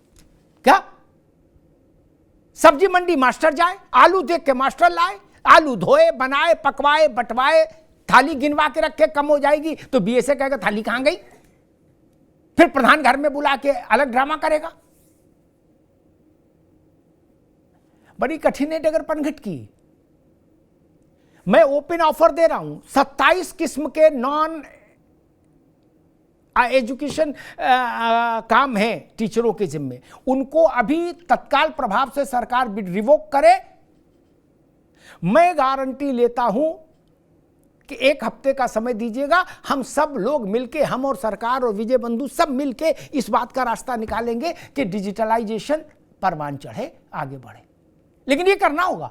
क्या सब्जी मंडी मास्टर जाए, आलू देख के मास्टर लाए, आलू धोए, बनाए, पकवाए, बंटवाए, थाली गिनवा के रखे, कम हो जाएगी तो BSA कहेगा थाली कहां गई, फिर प्रधान घर में बुला के अलग ड्रामा करेगा। बड़ी कठिन है डगर पनघट की। मैं ओपन ऑफर दे रहा हूं, 27 किस्म के नॉन एजुकेशन काम है टीचरों के जिम्मे, उनको अभी तत्काल प्रभाव से सरकार रिवोक करे। मैं गारंटी लेता हूं कि 1 हफ्ते का समय दीजिएगा, हम सब लोग मिलके, हम और सरकार और विजय बंधु सब मिलके इस बात का रास्ता निकालेंगे कि डिजिटलाइजेशन परवान चढ़े, आगे बढ़े। लेकिन ये करना होगा,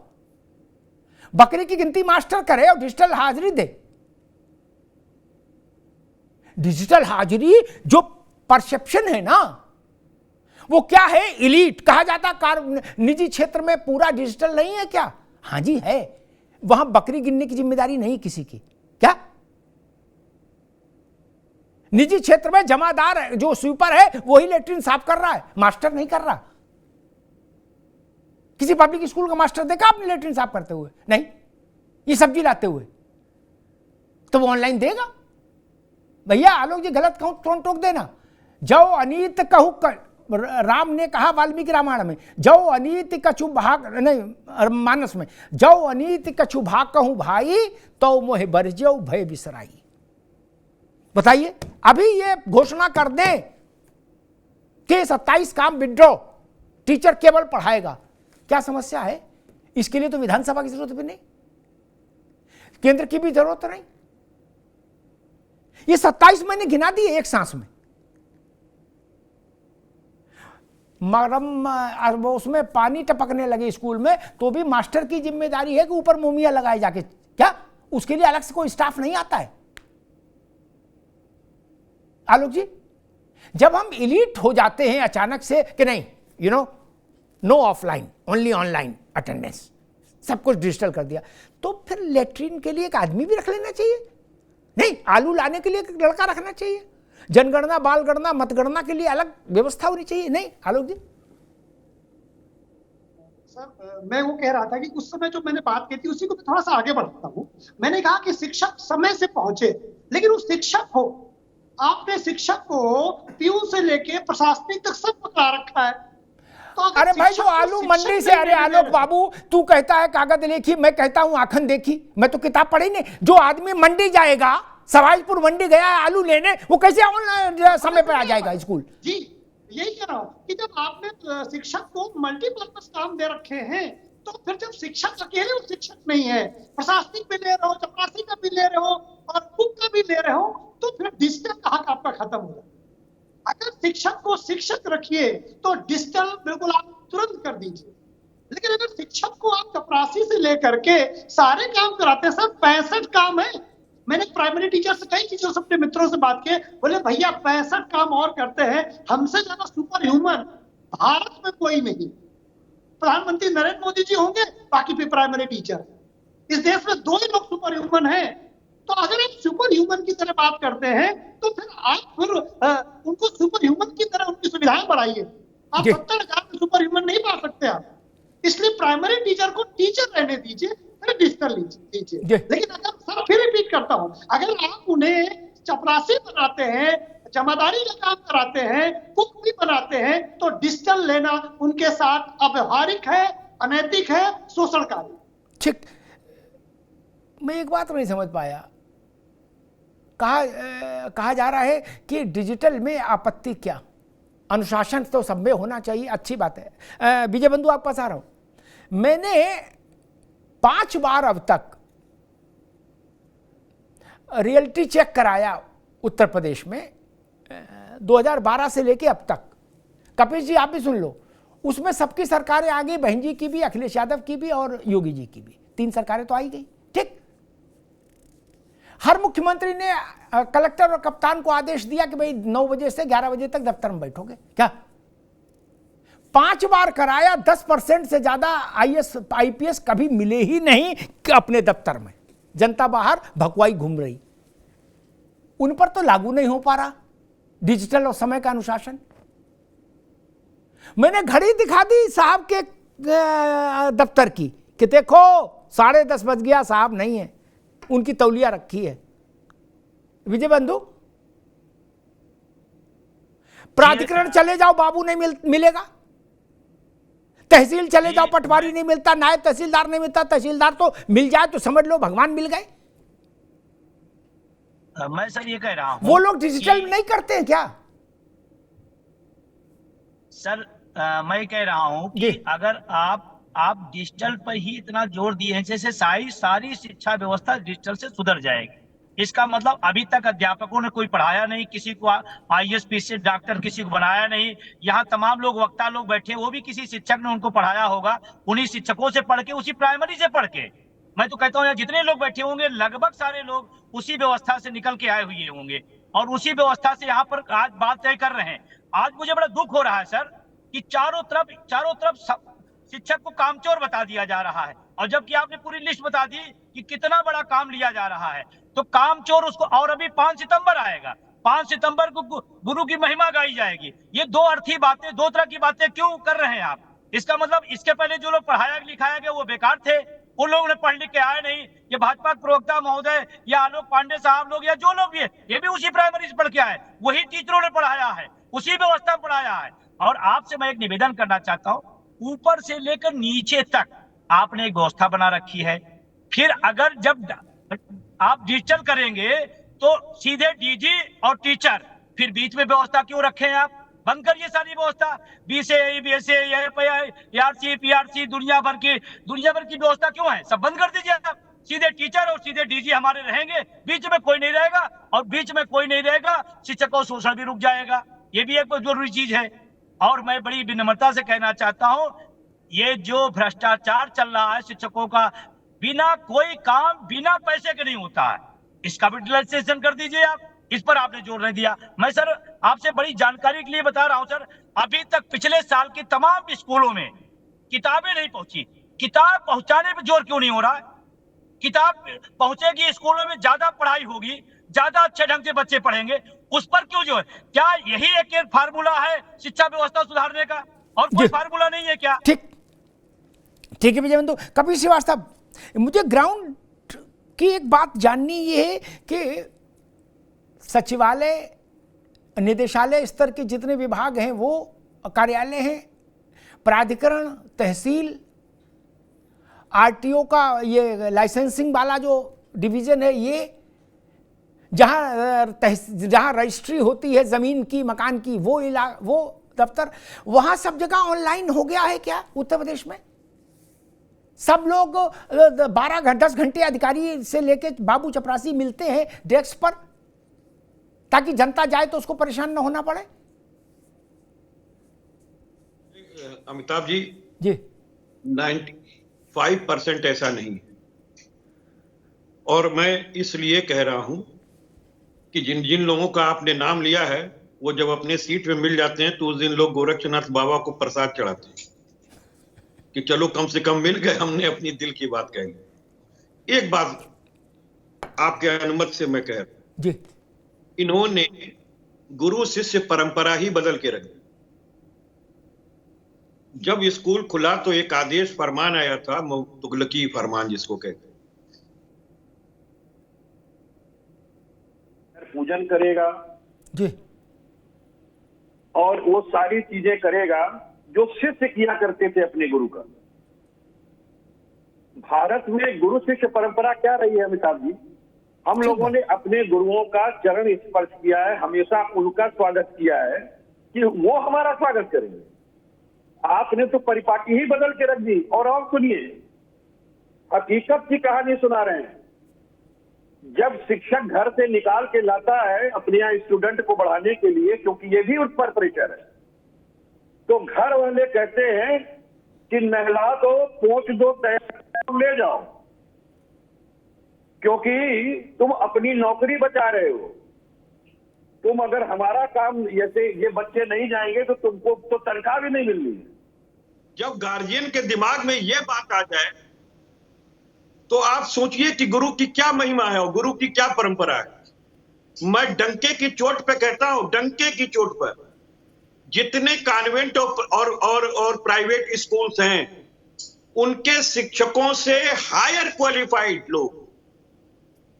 बकरी की गिनती मास्टर करे और डिजिटल हाजिरी दे। डिजिटल हाजिरी जो परसेप्शन है ना, वो क्या है, इलीट कहा जाता, निजी क्षेत्र में पूरा डिजिटल नहीं है क्या? हां जी है, वहां बकरी गिनने की जिम्मेदारी नहीं किसी की। क्या निजी क्षेत्र में जमादार जो स्वीपर है वही लेटरिन साफ कर रहा है, मास्टर नहीं कर रहा। किसी पब्लिक स्कूल का मास्टर देखा आपने लेटरिन साफ करते हुए? नहीं। ये सब्जी लाते हुए तो वो ऑनलाइन देगा? भैया आलोक जी गलत कहूं तुरंत टोक देना। जो अनीत कहूं राम ने कहा वाल्मीकि रामायण में, जो अनीति कछु भाग नहीं मानस में, जो अनीति कछु भाग कहूं भाई तो मोहे बरजो भय बिसराई। बताइए, अभी ये घोषणा कर दें कि 27 काम विड्रॉ, टीचर केवल पढ़ाएगा। क्या समस्या है? इसके लिए तो विधानसभा की जरूरत भी नहीं, केंद्र की भी जरूरत नहीं। ये 27 महीने गिना दिए एक सांस में। मरम उसमें पानी टपकने लगे स्कूल में, तो भी मास्टर की जिम्मेदारी है कि ऊपर मोमिया लगाए जाके। क्या उसके लिए अलग से कोई स्टाफ नहीं आता है? आलोक जी, जब हम इलीट हो जाते हैं अचानक से कि नहीं, no offline, only online attendance, सब कुछ डिजिटल कर दिया, तो फिर लेटरिन के लिए एक आदमी भी रख लेना चाहिए। नहीं, आलू लाने के लिए एक लड़का रखना चाहिए। जनगणना, बाल गणना, मतगणना के लिए अलग व्यवस्था होनी चाहिए। नहीं आलोक जी? सर, मैं वो कह रहा था कि उस समय जो मैंने बात की थी उसी को मैं थोड़ा सा आगे बढ़ता हूँ। मैंने कहा कि शिक्षक समय से पहुंचे, लेकिन वो शिक्षक हो, आपने शिक्षक को पीयू से लेके प्रशासनिक तक सब पकड़ा रखा है। तो अरे भाई, जो आलू मंडी से, अरे आलोक बाबू, तू कहता है कागज देखी, मैं कहता हूं आखन देखी। मैं तो किताब पढ़ी नहीं। जो आदमी मंडी जाएगा, सरायपुर मंडी गया है आलू लेने, वो कैसे ऑनलाइन समय पर आ जाएगा स्कूल? जी, यही कह रहा हूँ कि जब आपने शिक्षक को मल्टीपर्पज काम दे रखे हैं, तो फिर जब शिक्षक अकेले वो शिक्षक नहीं है, प्रशासनिक भी ले रहे हो, चपरासी का भी ले रहे हो और कुक का भी ले रहे हो, तो फिर डिजिटल का हक आपका खत्म हो जाए। अगर शिक्षक को शिक्षक रखिए तो डिजिटल बिल्कुल आप तुरंत कर दीजिए, लेकिन अगर शिक्षक को आप चपरासी से लेकर के सारे काम कराते हैं, सर 65 काम है। मैंने प्राइमरी टीचर से कई चीजों से अपने मित्रों से बात की, बोले भैया 65 काम और करते हैं, हमसे ज्यादा सुपर ह्यूमन भारत में कोई नहीं। प्रधानमंत्री नरेंद्र मोदी जी होंगे, बाकी भी प्राइमरी टीचर। इस देश में 2 ही लोग सुपर ह्यूमन हैं। तो अगर आप सुपर ह्यूमन की तरह बात करते हैं, तो फिर आप फिर उनको सुपर ह्यूमन की तरह उनकी सुविधाएं बढ़ाइए। आप 70,000 में सुपर ह्यूमन नहीं पा सकते आप। इसलिए प्राइमरी टीचर को टीचर रहने दीजिए, फिर डिजिटल लीजिए। लेकिन अगर सर फिर रिपीट करता हूं, अगर आप उन्हें चपरासी बनाते हैं, जमादारी का काम कराते हैं, कुक भी बनाते हैं, तो डिजिटल लेना उनके साथ अव्यवहारिक है, अनैतिक है, शोषणकारी। ठीक, मैं एक बात नहीं समझ पाया। कहा जा रहा है कि डिजिटल में आपत्ति क्या? अनुशासन तो सब में होना चाहिए, अच्छी बात है। विजय बंधु, आप पास आ रहा हूं। मैंने 5 बार अब तक रियलिटी चेक कराया उत्तर प्रदेश में, 2012 से लेके अब तक। कपिल जी आप भी सुन लो, उसमें सबकी सरकारें आ गई, बहन जी की भी, अखिलेश यादव की भी और योगी जी की भी। 3 सरकारें तो आई गई। ठीक, हर मुख्यमंत्री ने कलेक्टर और कप्तान को आदेश दिया कि भाई 9 बजे से 11 बजे तक दफ्तर में बैठोगे। क्या 5 बार कराया, 10% से ज्यादा IAS IPS कभी मिले ही नहीं कि अपने दफ्तर में। जनता बाहर भकवाई घूम रही, उन पर तो लागू नहीं हो पा रहा डिजिटल और समय का अनुशासन। मैंने घड़ी दिखा दी साहब के दफ्तर की कि देखो 10:30 बज गया, साहब नहीं है, उनकी तौलिया रखी है। विजय बंधु, प्राधिकरण चले जाओ, बाबू नहीं मिलेगा। तहसील चले जाओ, पटवारी नहीं मिलता, नायब तहसीलदार नहीं मिलता। तहसीलदार तो मिल जाए तो समझ लो भगवान मिल गए। मैं सर ये कह रहा हूं, वो लोग डिजिटल नहीं करते हैं क्या? सर मैं कह रहा हूं कि अगर आप डिजिटल पर ही इतना जोर दिए हैं, जैसे सारी शिक्षा व्यवस्था डिजिटल से सुधर जाएगी। इसका मतलब अभी तक अध्यापकों ने कोई पढ़ाया नहीं, किसी को IAS PCS डॉक्टर किसी को बनाया नहीं। यहाँ तमाम लोग वक्ता लोग बैठे, वो भी किसी शिक्षक ने उनको पढ़ाया होगा, उन्हीं शिक्षकों से पढ़ के, उसी प्राइमरी से पढ़ के। मैं तो कहता हूँ यहाँ जितने लोग बैठे होंगे लगभग सारे लोग उसी व्यवस्था से निकल के आए हुए होंगे और उसी व्यवस्था से यहाँ पर आज बात तय कर रहे हैं। आज मुझे बड़ा दुख हो रहा है सर कि चारों तरफ शिक्षक को कामचोर बता दिया जा रहा है, और जबकि आपने पूरी लिस्ट बता दी कि कितना बड़ा काम लिया जा रहा है, तो कामचोर उसको। और अभी 5 सितंबर आएगा, 5 सितंबर को गुरु की महिमा गाई जाएगी। ये 2 अर्थी बातें, 2 तरह की बातें क्यों कर रहे हैं आप? इसका मतलब इसके पहले जो लोग पढ़ाया लिखाया गया वो बेकार थे, उन लोगों ने पढ़ लिख के आए नहीं। ये भाजपा प्रवक्ता महोदय या आलोक पांडे साहब लोग या जो लोग भी है, ये भी उसी प्राइमरी से पढ़ के आए, वही टीचरों ने पढ़ाया है, उसी व्यवस्था में पढ़ाया है। और आपसे मैं एक निवेदन करना चाहता हूँ, ऊपर से लेकर नीचे तक आपने एक व्यवस्था बना रखी है। फिर अगर जब आप डिजिटल करेंगे तो सीधे DG और टीचर, फिर बीच में व्यवस्था क्यों रखे हैं आप? बंद करिए सारी व्यवस्था, बीसीए, बीएसए, एआरसी, पीआरसी, दुनिया भर की व्यवस्था क्यों है? सब बंद कर दीजिए आप। सीधे टीचर और सीधे डीजी हमारे रहेंगे, बीच में कोई नहीं रहेगा, और बीच में कोई नहीं रहेगा शिक्षकों शोषण भी रुक जाएगा। ये भी एक जरूरी चीज है। और मैं बड़ी विनम्रता से कहना चाहता हूं, ये जो भ्रष्टाचार चल रहा है शिक्षकों का, बिना कोई काम बिना पैसे के नहीं होता है, इसका भी डिजिटलाइजेशन कर दीजिए आप। इस पर आपने जोर नहीं दिया। मैं सर आपसे बड़ी जानकारी के लिए बता रहा हूं सर, अभी तक पिछले साल की तमाम स्कूलों में किताबें नहीं पहुंची। किताब पहुंचाने पर जोर क्यों नहीं हो रहा है? किताब पहुंचेगी, स्कूलों में ज्यादा पढ़ाई होगी, ज्यादा अच्छे ढंग से बच्चे पढ़ेंगे, उस पर क्यों जो है? क्या यही एक फार्मूला है शिक्षा व्यवस्था सुधारने का, और कोई फार्मूला नहीं है क्या? ठीक है विजय बंधु। कपिल श्रीवास्तव, मुझे ग्राउंड की एक बात जाननी ये है कि सचिवालय, निदेशालय स्तर के जितने विभाग हैं वो कार्यालय हैं, प्राधिकरण, तहसील, आरटीओ का ये लाइसेंसिंग वाला जो डिवीजन है, ये जहाँ रजिस्ट्री होती है ज़मीन की, मकान की, वो दफ्तर, वहाँ सब जगह ऑनलाइन हो गया है क्या उत्तर प्रदेश में? सब लोग 10 घंटे अधिकारी से लेके बाबू चपरासी मिलते हैं डेस्क पर, ताकि जनता जाए तो उसको परेशान न होना पड़े। अमिताभ जी, 95% ऐसा नहीं है। और मैं इसलिए कह रहा हूं कि जिन जिन लोगों का आपने नाम लिया है, वो जब अपने सीट में मिल जाते हैं तो उस दिन लोग गोरक्षनाथ बाबा को प्रसाद चढ़ाते हैं कि चलो कम से कम मिल गए, हमने अपनी दिल की बात कही। एक बात आपके अनुमति से मैं कह रहा हूं जी, इन्होंने गुरु शिष्य परंपरा ही बदल के रख दी। जब स्कूल खुला तो एक आदेश फरमान आया था, तुगलकी फरमान जिसको कहते हैं, पूजन करेगा जी, और वो सारी चीजें करेगा जो शिष्य किया करते थे अपने गुरु का। भारत में गुरु शिष्य परंपरा क्या रही है अमिताभ जी? हम लोगों ने अपने गुरुओं का चरण स्पर्श किया है, हमेशा उनका स्वागत किया है कि वो हमारा स्वागत करेंगे। आपने तो परिपाटी ही बदल के रख दी। और सुनिए, हकीकत की कहानी सुना रहे हैं। जब शिक्षक घर से निकाल के लाता है अपने यहाँ स्टूडेंट को बढ़ाने के लिए, क्योंकि ये भी उस पर प्रेशर है, तो घर वाले कहते हैं कि नहला दो, पोंछ दो, ले जाओ, क्योंकि तुम अपनी नौकरी बचा रहे हो। तुम अगर हमारा काम, जैसे ये बच्चे नहीं जाएंगे तो तुमको तो तनख्वाह भी नहीं मिलनी है। जब गार्जियन के दिमाग में यह बात आ जाए तो आप सोचिए कि गुरु की क्या महिमा है और गुरु की क्या परंपरा है। मैं डंके की चोट पे कहता हूं, डंके की चोट पर जितने कॉन्वेंट और प्राइवेट स्कूल्स हैं, उनके शिक्षकों से हायर क्वालिफाइड लोग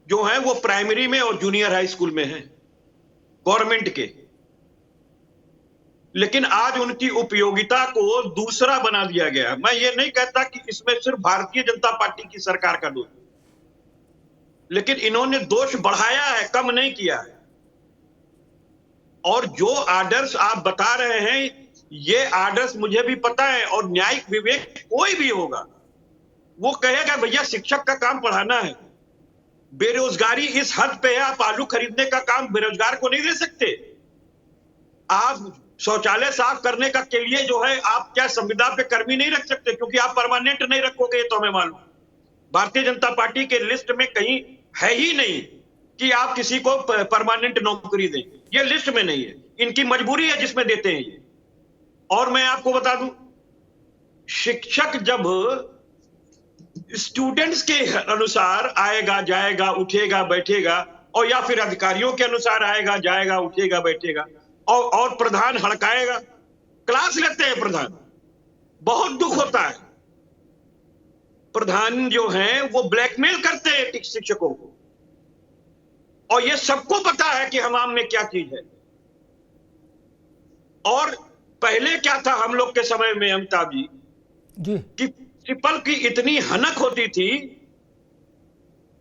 जो हैं वो प्राइमरी में और जूनियर हाई स्कूल में हैं, गवर्नमेंट के। लेकिन आज उनकी उपयोगिता को दूसरा बना दिया गया। मैं ये नहीं कहता कि इसमें सिर्फ भारतीय जनता पार्टी की सरकार का दोष, लेकिन इन्होंने दोष बढ़ाया है, कम नहीं किया है। और जो आदर्श आप बता रहे हैं, ये आदर्श मुझे भी पता है, और न्यायिक विवेक कोई भी होगा वो कहेगा भैया शिक्षक का काम पढ़ाना है। बेरोजगारी इस हद पे है, आप आलू खरीदने का काम बेरोजगार को नहीं दे सकते। आप शौचालय साफ करने का के लिए जो है आप क्या संविदा पे कर्मी नहीं रख सकते, क्योंकि आप परमानेंट नहीं रखोगे, ये तो हमें मालूम। भारतीय जनता पार्टी के लिस्ट में कहीं है ही नहीं कि आप किसी को परमानेंट नौकरी दें, ये लिस्ट में नहीं है। इनकी मजबूरी है जिसमें देते हैं ये। और मैं आपको बता दूं, शिक्षक जब स्टूडेंट्स के अनुसार आएगा, जाएगा, उठेगा, बैठेगा, और या फिर अधिकारियों के अनुसार आएगा, जाएगा, उठेगा, बैठेगा, और प्रधान हड़काएगा, क्लास लेते हैं प्रधान, बहुत दुख होता है। प्रधान जो हैं वो ब्लैकमेल करते हैं शिक्षकों को, और ये सबको पता है कि हमाम में क्या चीज है। और पहले क्या था हम लोग के समय में अमिताभ जी, कि प्रिंसिपल की इतनी हनक होती थी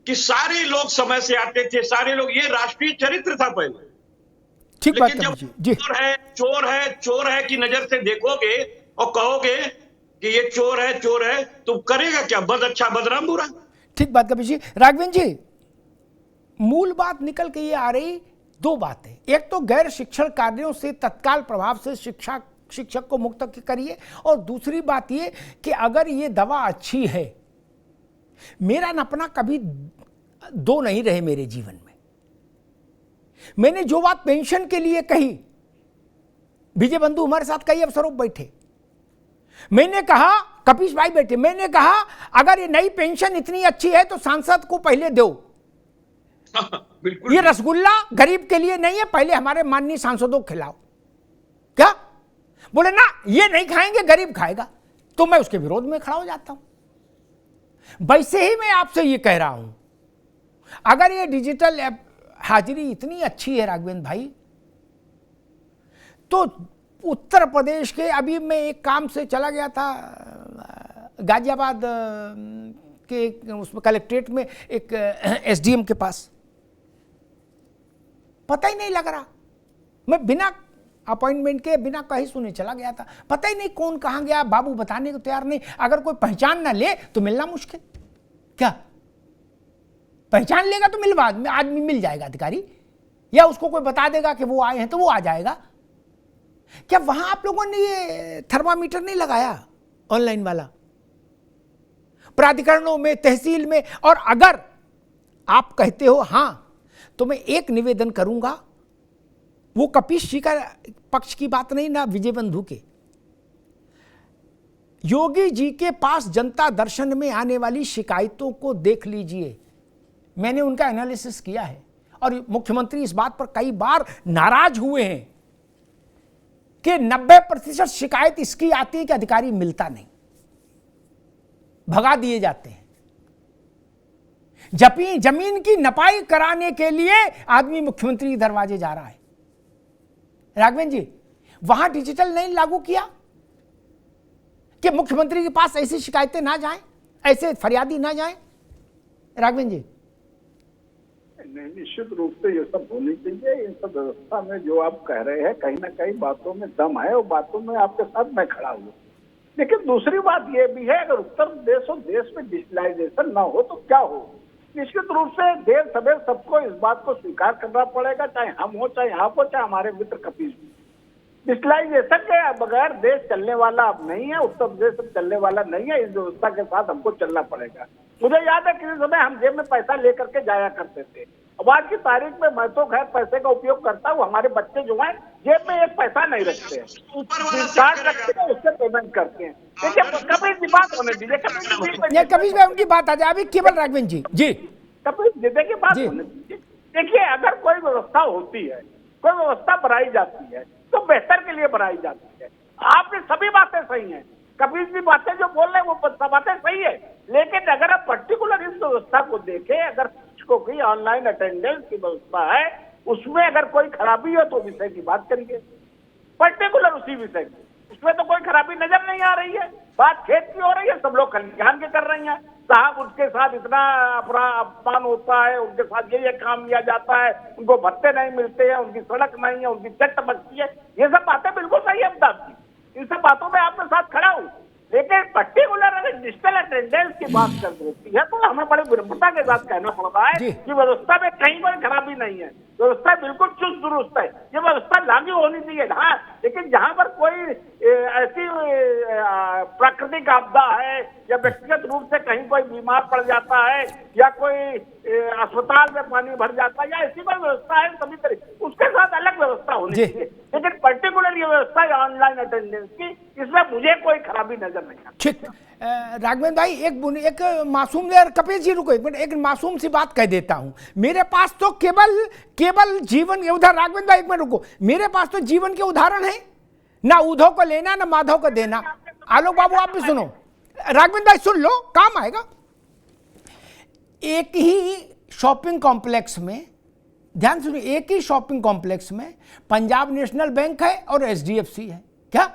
कि सारे लोग समय से आते थे, सारे लोग, ये राष्ट्रीय चरित्र था पहले। ठीक बात लेकिन कबीर जब जी। चोर है की नजर से देखोगे और कहोगे कि ये चोर है तो करेगा क्या? बद अच्छा बदनाम बुरा। ठीक बात कबीर जी। राघवेंद्र जी, मूल बात निकल के ये आ रही, दो बातें। एक तो गैर शिक्षण कार्यों से तत्काल प्रभाव से शिक्षक को मुक्त करिए, और दूसरी बात ये कि अगर ये दवा अच्छी है, मेरा अपना कभी दो नहीं रहे मेरे जीवन में। मैंने जो बात पेंशन के लिए कही, विजय बंधु हमारे साथ कई अवसरों पर बैठे, मैंने कहा, कपीश भाई बैठे, मैंने कहा अगर ये नई पेंशन इतनी अच्छी है तो सांसद को पहले दो। ये रसगुल्ला गरीब के लिए नहीं है, पहले हमारे माननीय सांसदों को खिलाओ। क्या बोले? ना, ये नहीं खाएंगे, गरीब खाएगा। तो मैं उसके विरोध में खड़ा हो जाता हूं। वैसे ही मैं आपसे ये कह रहा हूं, अगर ये डिजिटल हाजिरी इतनी अच्छी है राघवेंद्र भाई, तो उत्तर प्रदेश के, अभी मैं एक काम से चला गया था गाजियाबाद के उसमें कलेक्ट्रेट में एक एसडीएम के पास, पता ही नहीं लग रहा। मैं बिना अपॉइंटमेंट के, बिना कहीं सुने चला गया था, पता ही नहीं कौन कहाँ गया, बाबू बताने को तैयार नहीं। अगर कोई पहचान ना ले तो मिलना मुश्किल। क्या पहचान लेगा तो मिलवा आदमी मिल जाएगा अधिकारी, या उसको कोई बता देगा कि वो आए हैं तो वो आ जाएगा। क्या वहां आप लोगों ने ये थर्मामीटर नहीं लगाया ऑनलाइन वाला प्राधिकरणों में, तहसील में? और अगर आप कहते हो हां, तो मैं एक निवेदन करूंगा, वो कपीश जी का पक्ष की बात नहीं ना, विजय बंधु के। योगी जी के पास जनता दर्शन में आने वाली शिकायतों को देख लीजिए। मैंने उनका एनालिसिस किया है, और मुख्यमंत्री इस बात पर कई बार नाराज हुए हैं कि 90% शिकायत इसकी आती है कि अधिकारी मिलता नहीं, भगा दिए जाते हैं। जमीन की नपाई कराने के लिए आदमी मुख्यमंत्री के दरवाजे जा रहा है। राघवेंद्र जी, वहां डिजिटल नहीं लागू किया कि मुख्यमंत्री के पास ऐसी शिकायतें ना जाएं, ऐसे फरियादी ना जाएं? राघवेंद्र जी, नहीं, निश्चित रूप से ये सब होनी चाहिए। इन सब व्यवस्था में जो आप कह रहे हैं, कहीं ना कहीं बातों में दम है, और बातों में आपके साथ मैं खड़ा हूँ। लेकिन दूसरी बात ये भी है, अगर उत्तर प्रदेश और देश में डिजिटलाइजेशन ना हो तो क्या हो? निश्चित रूप से देर सवेर सबको इस बात को स्वीकार करना पड़ेगा, चाहे हम हो, चाहे आप हो, चाहे हमारे मित्र कपीश भी। डिजिटलाइजेशन के बगैर देश चलने वाला अब नहीं है, उत्तर प्रदेश अब चलने वाला नहीं है। इस व्यवस्था के साथ हमको चलना पड़ेगा। मुझे याद है किसी समय हम जेब में पैसा लेकर के जाया करते थे। अब आज की तारीख में मैं तो खैर पैसे का उपयोग करता हूँ, हमारे बच्चे जो हैं जेब में एक पैसा नहीं रखते हैं, कार्ड रखते हैं, उससे पेमेंट करते हैं। देखिए, कभी की बात होने दीजिए, कभी में उनकी बात आ जाए। अभी केवल राघवेंद्र जी जी कभी देखिए बात होने दीजिए। देखिए, अगर कोई व्यवस्था होती है, कोई व्यवस्था बनाई जाती है, तो बेहतर के लिए बनाई जाती है। आपकी सभी बातें सही हैं, कभी भी बातें जो बोल रहे हैं वो सब बातें सही है, लेकिन अगर आप पर्टिकुलर इस व्यवस्था को देखें, अगर शिक्षकों की ऑनलाइन अटेंडेंस की व्यवस्था है, उसमें अगर कोई खराबी हो तो विषय की बात करिए, पर्टिकुलर उसी विषय की। उसमें तो कोई खराबी नजर नहीं आ रही है। बात खेत की हो रही है, सब लोग खलिहान के कर रही हैं। साहब, उनके साथ इतना अपमान होता है, उनके साथ ये काम लिया जाता है, उनको भत्ते नहीं मिलते हैं, उनकी सड़क नहीं है, उनकी चट बचती है। ये सब बातें बिल्कुल सही है आपकी, इन सब बातों में आपके साथ खड़ा हूँ। लेकिन पर्टिकुलर अगर डिजिटल अटेंडेंस की बात कर होती है तो हमें बड़ी विनम्रता के साथ कहना पड़ता है कि व्यवस्था में कहीं कोई खराबी नहीं है, व्यवस्था बिल्कुल चुस्त दुरुस्त है। ये व्यवस्था लागू होनी चाहिए, हाँ, लेकिन जहाँ पर कोई ऐसी प्राकृतिक आपदा है या व्यक्तिगत रूप से कहीं कोई बीमार पड़ जाता है या कोई अस्पताल में पानी भर जाता है या ऐसी कोई व्यवस्था है सभी तरह, उसके साथ अलग व्यवस्था होनी चाहिए। लेकिन पर्टिकुलर ये व्यवस्था है ऑनलाइन अटेंडेंस की, इसमें मुझे कोई खराबी नजर नहीं आती। ठीक, राघवेंद्र भाई, एक मासूम, कपिल जी रुको एक मिनट, एक मासूम सी बात कह देता हूं। मेरे पास तो केवल जीवन के उदाहरण, राघवेंद्र भाई एक मिनट रुको, मेरे पास तो जीवन के उदाहरण है, ना उधो को लेना ना माधव को देना। आलोक बाबू आप भी सुनो, राघवेंद्र भाई सुन लो, काम आएगा। एक ही शॉपिंग कॉम्प्लेक्स में, ध्यान सुनिए, एक ही शॉपिंग कॉम्प्लेक्स में पंजाब नेशनल बैंक है और एचडीएफसी है। क्या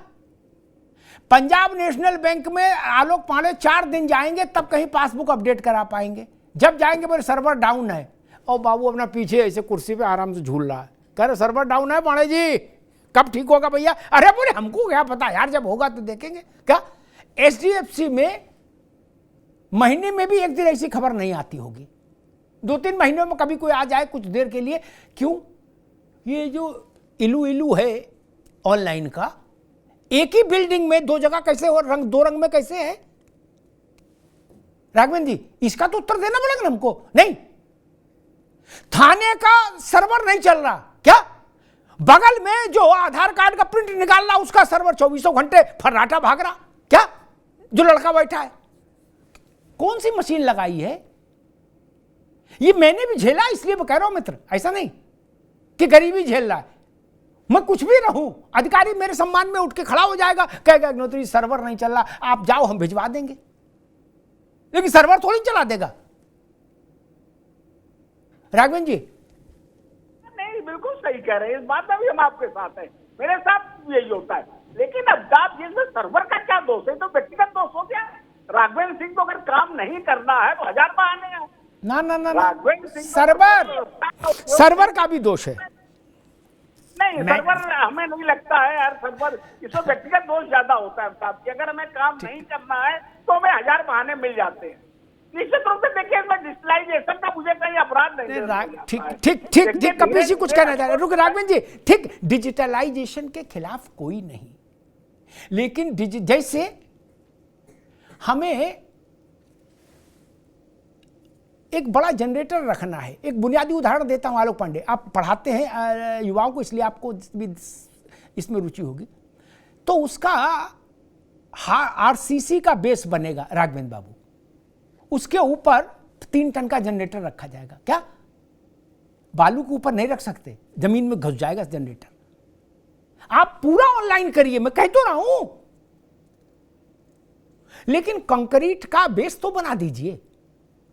पंजाब नेशनल बैंक में आलोक पांडे 4 दिन जाएंगे तब कहीं पासबुक अपडेट करा पाएंगे, जब जाएंगे बोले सर्वर डाउन है, और बाबू अपना पीछे ऐसे कुर्सी पे आराम से झूल रहा है। कह रहे सर्वर डाउन है पांडे जी, कब ठीक होगा भैया? अरे बोले हमको क्या पता यार, जब होगा तो देखेंगे। क्या HDFC में महीने में भी एक दिन ऐसी खबर नहीं आती होगी, 2-3 महीनों में कभी कोई आ जाए कुछ देर के लिए। क्यों? ये जो इलू है ऑनलाइन का, एक ही बिल्डिंग में 2 जगह कैसे हो, रंग 2 रंग में कैसे है? राघवेंद्र जी, इसका तो उत्तर देना पड़ेगा हमको। नहीं, थाने का सर्वर नहीं चल रहा क्या? बगल में जो आधार कार्ड का प्रिंट निकाल रहा उसका सर्वर 24 घंटे फर्राटा भाग रहा क्या? जो लड़का बैठा है, कौन सी मशीन लगाई है? ये मैंने भी झेला, इसलिए मैं कह रहा हूं मित्र, ऐसा नहीं कि गरीबी झेल रहा है। मैं कुछ भी रहूं, अधिकारी मेरे सम्मान में उठ के खड़ा हो जाएगा, कहेगा अग्निहोत्री सर्वर नहीं चल रहा, आप जाओ हम भिजवा देंगे, लेकिन सर्वर थोड़ी चला देगा। राघवेंद्र जी नहीं, बिल्कुल सही कह रहे हैं, इस बात में भी हम आपके साथ हैं, मेरे साथ यही होता है। लेकिन अब आप जिसमें सर्वर का क्या दोष है, तो व्यक्तिगत दोष हो गया। राघवेंद्र सिंह को अगर काम नहीं करना है तो 1000 बहाने हैं। ना ना ना, राघवेंद्र सिंह सर्वर का भी दोष है। नहीं, सर्वर हमें नहीं लगता है यार, सर्वर इसमें व्यक्तिगत दोष ज्यादा होता है साहब कि अगर हमें काम नहीं करना है तो हमें 1000 बहाने मिल जाते हैं। निश्चित रूप से देखिए, इसमें डिजिटलाइजेशन का मुझे कहीं अपराध नहीं। ठीक कपिल जी कुछ कहना चाह रहे हैं? रुक राघवेंद्र जी, ठीक, डिजिटलाइजेशन के खिलाफ कोई नहीं, लेकिन जैसे हमें एक बड़ा जनरेटर रखना है। एक बुनियादी उदाहरण देता हूं आलोक पांडे, आप पढ़ाते हैं युवाओं को, इसलिए आपको भी इसमें रुचि होगी। तो उसका RCC का बेस बनेगा राघवेंद्र बाबू, उसके ऊपर 3 टन का जनरेटर रखा जाएगा। क्या बालू के ऊपर नहीं रख सकते, जमीन में घुस जाएगा जनरेटर। आप पूरा ऑनलाइन करिए, मैं कह तो रहा हूं, लेकिन कंक्रीट का बेस तो बना दीजिए,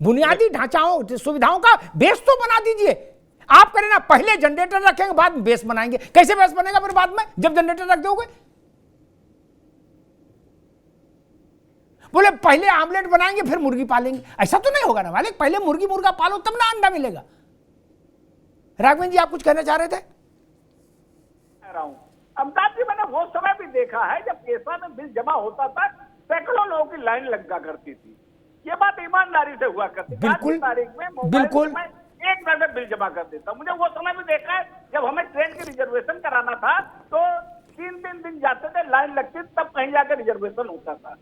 बुनियादी ढांचाओं सुविधाओं का बेस तो बना दीजिए। आप करें ना, पहले जनरेटर रखेंगे बाद में बेस बनाएंगे। कैसे बेस बनेगा फिर बाद में, जब जनरेटर रख दोगे? बोले पहले आमलेट बनाएंगे फिर मुर्गी पालेंगे, ऐसा तो नहीं होगा ना मालिक, पहले मुर्गी मुर्गा पालो तब ना अंडा मिलेगा। राघवेंद्र जी आप कुछ कहना चाह रहे थे? अमिताभ जी, मैंने वो समय भी देखा है जब केसा में बिल जमा होता था, सैकड़ों लोगों की लाइन लगा करती थी। ये बात ईमानदारी से हुआ करती थी। बिल्कुल तारीख में बिल्कुल, मैं 1 मिनट में बिल जमा कर देता। मुझे वो समय भी देखा है जब हमें ट्रेन की रिजर्वेशन कराना था तो 3-3 दिन जाते थे, लाइन लगती, तब कहीं जाकर रिजर्वेशन होता था।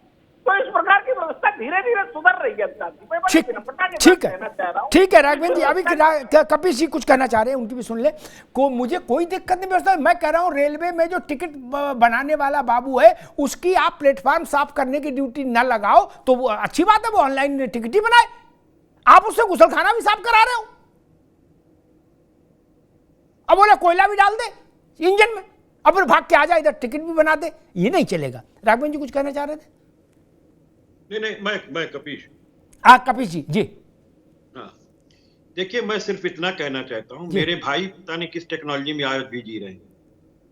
तो इस प्रकार की व्यवस्था धीरे धीरे सुधर रही है। ठीक है राघवेंद्र जी, अभी कपिल जी कुछ कहना चाह रहे हैं, उनकी भी सुन ले। मुझे कोई दिक्कत नहीं व्यवस्था, मैं कह रहा हूं रेलवे में जो टिकट बनाने वाला बाबू है उसकी आप प्लेटफॉर्म साफ करने की ड्यूटी ना लगाओ तो वो अच्छी बात है, वो ऑनलाइन टिकट ही बनाए। आप उससे गुसलखाना भी साफ करा रहे हो। अब बोले कोयला भी डाल दे इंजन में, अब फिर भाग के आ जाए इधर टिकट भी बना दे, ये नहीं चलेगा। राघवेंद्र जी कुछ कहना चाह रहे थे? नहीं, मैं कपीश। कपीश जी। हाँ, देखिए, मैं सिर्फ इतना कहना चाहता हूं, मेरे भाई पता नहीं किस टेक्नोलॉजी में आज भी जी रहे हैं।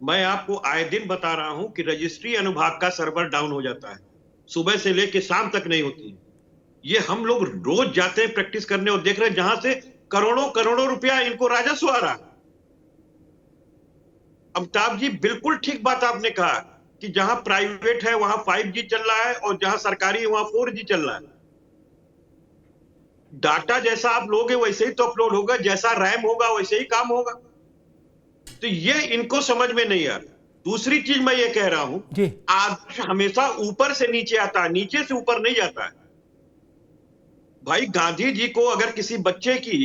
मैं आपको आए दिन बता रहा हूं कि रजिस्ट्री अनुभाग का सर्वर डाउन हो जाता है, सुबह से लेकर शाम तक नहीं होती। ये हम लोग रोज जाते हैं प्रैक्टिस करने और देख रहे हैं जहां से करोड़ों करोड़ों रुपया इनको राजस्व आ रहा। अमिताभ जी, बिल्कुल ठीक बात आपने कहा कि जहां प्राइवेट है वहां 5G चल रहा है और जहां सरकारी है वहां 4G चल रहा है। डाटा जैसा आप लोगे वैसे ही तो अपलोड होगा, जैसा रैम होगा वैसे ही काम होगा। तो ये इनको समझ में नहीं आ रहा। दूसरी चीज मैं ये कह रहा हूं, आदर्श हमेशा ऊपर से नीचे आता है, नीचे से ऊपर नहीं जाता है। भाई गांधी जी को अगर किसी बच्चे की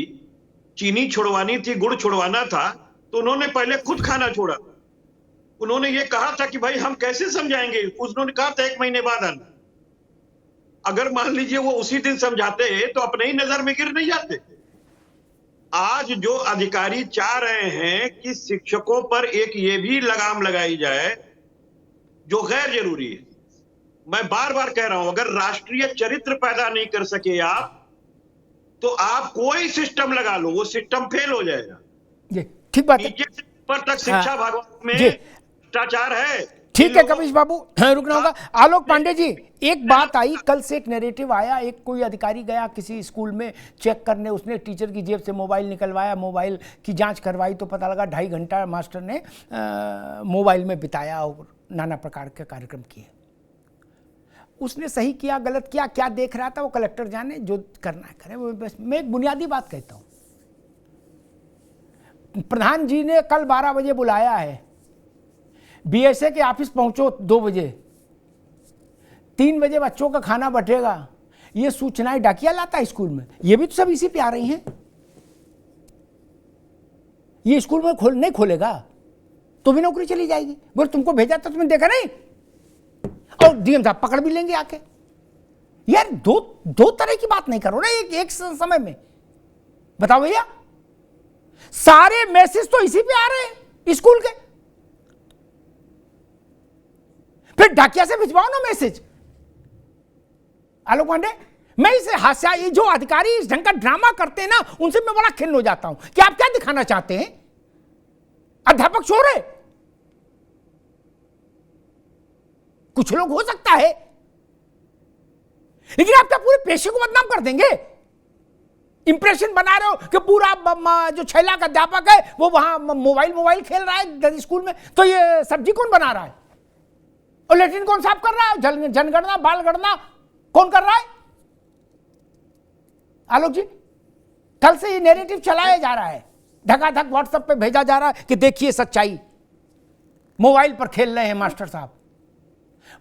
चीनी छुड़वानी थी, गुड़ छुड़वाना था, तो उन्होंने पहले खुद खाना छोड़ा। उन्होंने ये कहा था कि भाई हम कैसे समझाएंगे, उन्होंने कहा था 1 महीने बाद आना। अगर मान लीजिए वो उसी दिन समझाते तो अपने ही नजर में गिर नहीं जाते। आज जो अधिकारी चाह रहे हैं कि शिक्षकों पर एक ये भी लगाम लगाई जाए जो गैर जरूरी है। मैं बार बार कह रहा हूं, अगर राष्ट्रीय चरित्र पैदा नहीं कर सके आप, तो आप कोई सिस्टम लगा लो, वो सिस्टम फेल हो जाएगा। ठीक बात है। नीचे से ऊपर तक शिक्षा भागवत में भ्रष्टाचार है। ठीक है कपिश बाबू, रुकना होगा। आलोक पांडे जी, एक बात आई, कल से एक नैरेटिव आया, एक कोई अधिकारी गया किसी स्कूल में चेक करने, उसने टीचर की जेब से मोबाइल निकलवाया, मोबाइल की जांच करवाई तो पता लगा 2.5 घंटा मास्टर ने मोबाइल में बिताया और नाना प्रकार के कार्यक्रम किए। उसने सही किया गलत किया, क्या देख रहा था वो कलेक्टर जाने, जो करना है करे। बस मैं एक बुनियादी बात कहता हूँ, प्रधान जी ने कल 12 बजे बुलाया है, बीएसए के ऑफिस पहुंचो 2 बजे, 3 बजे बच्चों का खाना बटेगा, ये सूचनाएं डाकिया लाता है स्कूल में, ये भी तो सब इसी पे आ रही हैं। ये स्कूल में नहीं खोलेगा तो भी नौकरी चली जाएगी। बोले तुमको भेजा तो तुमने देखा नहीं, और डीएम साहब पकड़ भी लेंगे आके। यार दो तरह की बात नहीं करो ना एक समय में। बताओ भैया, सारे मैसेज तो इसी पे आ रहे हैं स्कूल के, फिर डाकिया से भिजवाओ ना मैसेज। आलोक पांडे, मैं इसे हास्या, ये जो अधिकारी इस ढंग का ड्रामा करते हैं ना, उनसे मैं बड़ा खिन्न हो जाता हूं कि आप क्या दिखाना चाहते हैं? अध्यापक चोर है? कुछ लोग हो सकता है, लेकिन आप क्या पूरे पेशे को बदनाम कर देंगे? इंप्रेशन बना रहे हो कि पूरा जो 6 लाख अध्यापक है वो वहां मोबाइल खेल रहा है स्कूल में, तो ये सब्जी कौन बना रहा है? और लेट्रिन कौन साफ कर रहा है? जनगणना बाल गणना कौन कर रहा है? आलोक जी, कल से ये नैरेटिव चलाया जा रहा है, धकाधक व्हाट्सएप पे भेजा जा रहा है कि देखिए सच्चाई, मोबाइल पर खेल रहे हैं मास्टर साहब।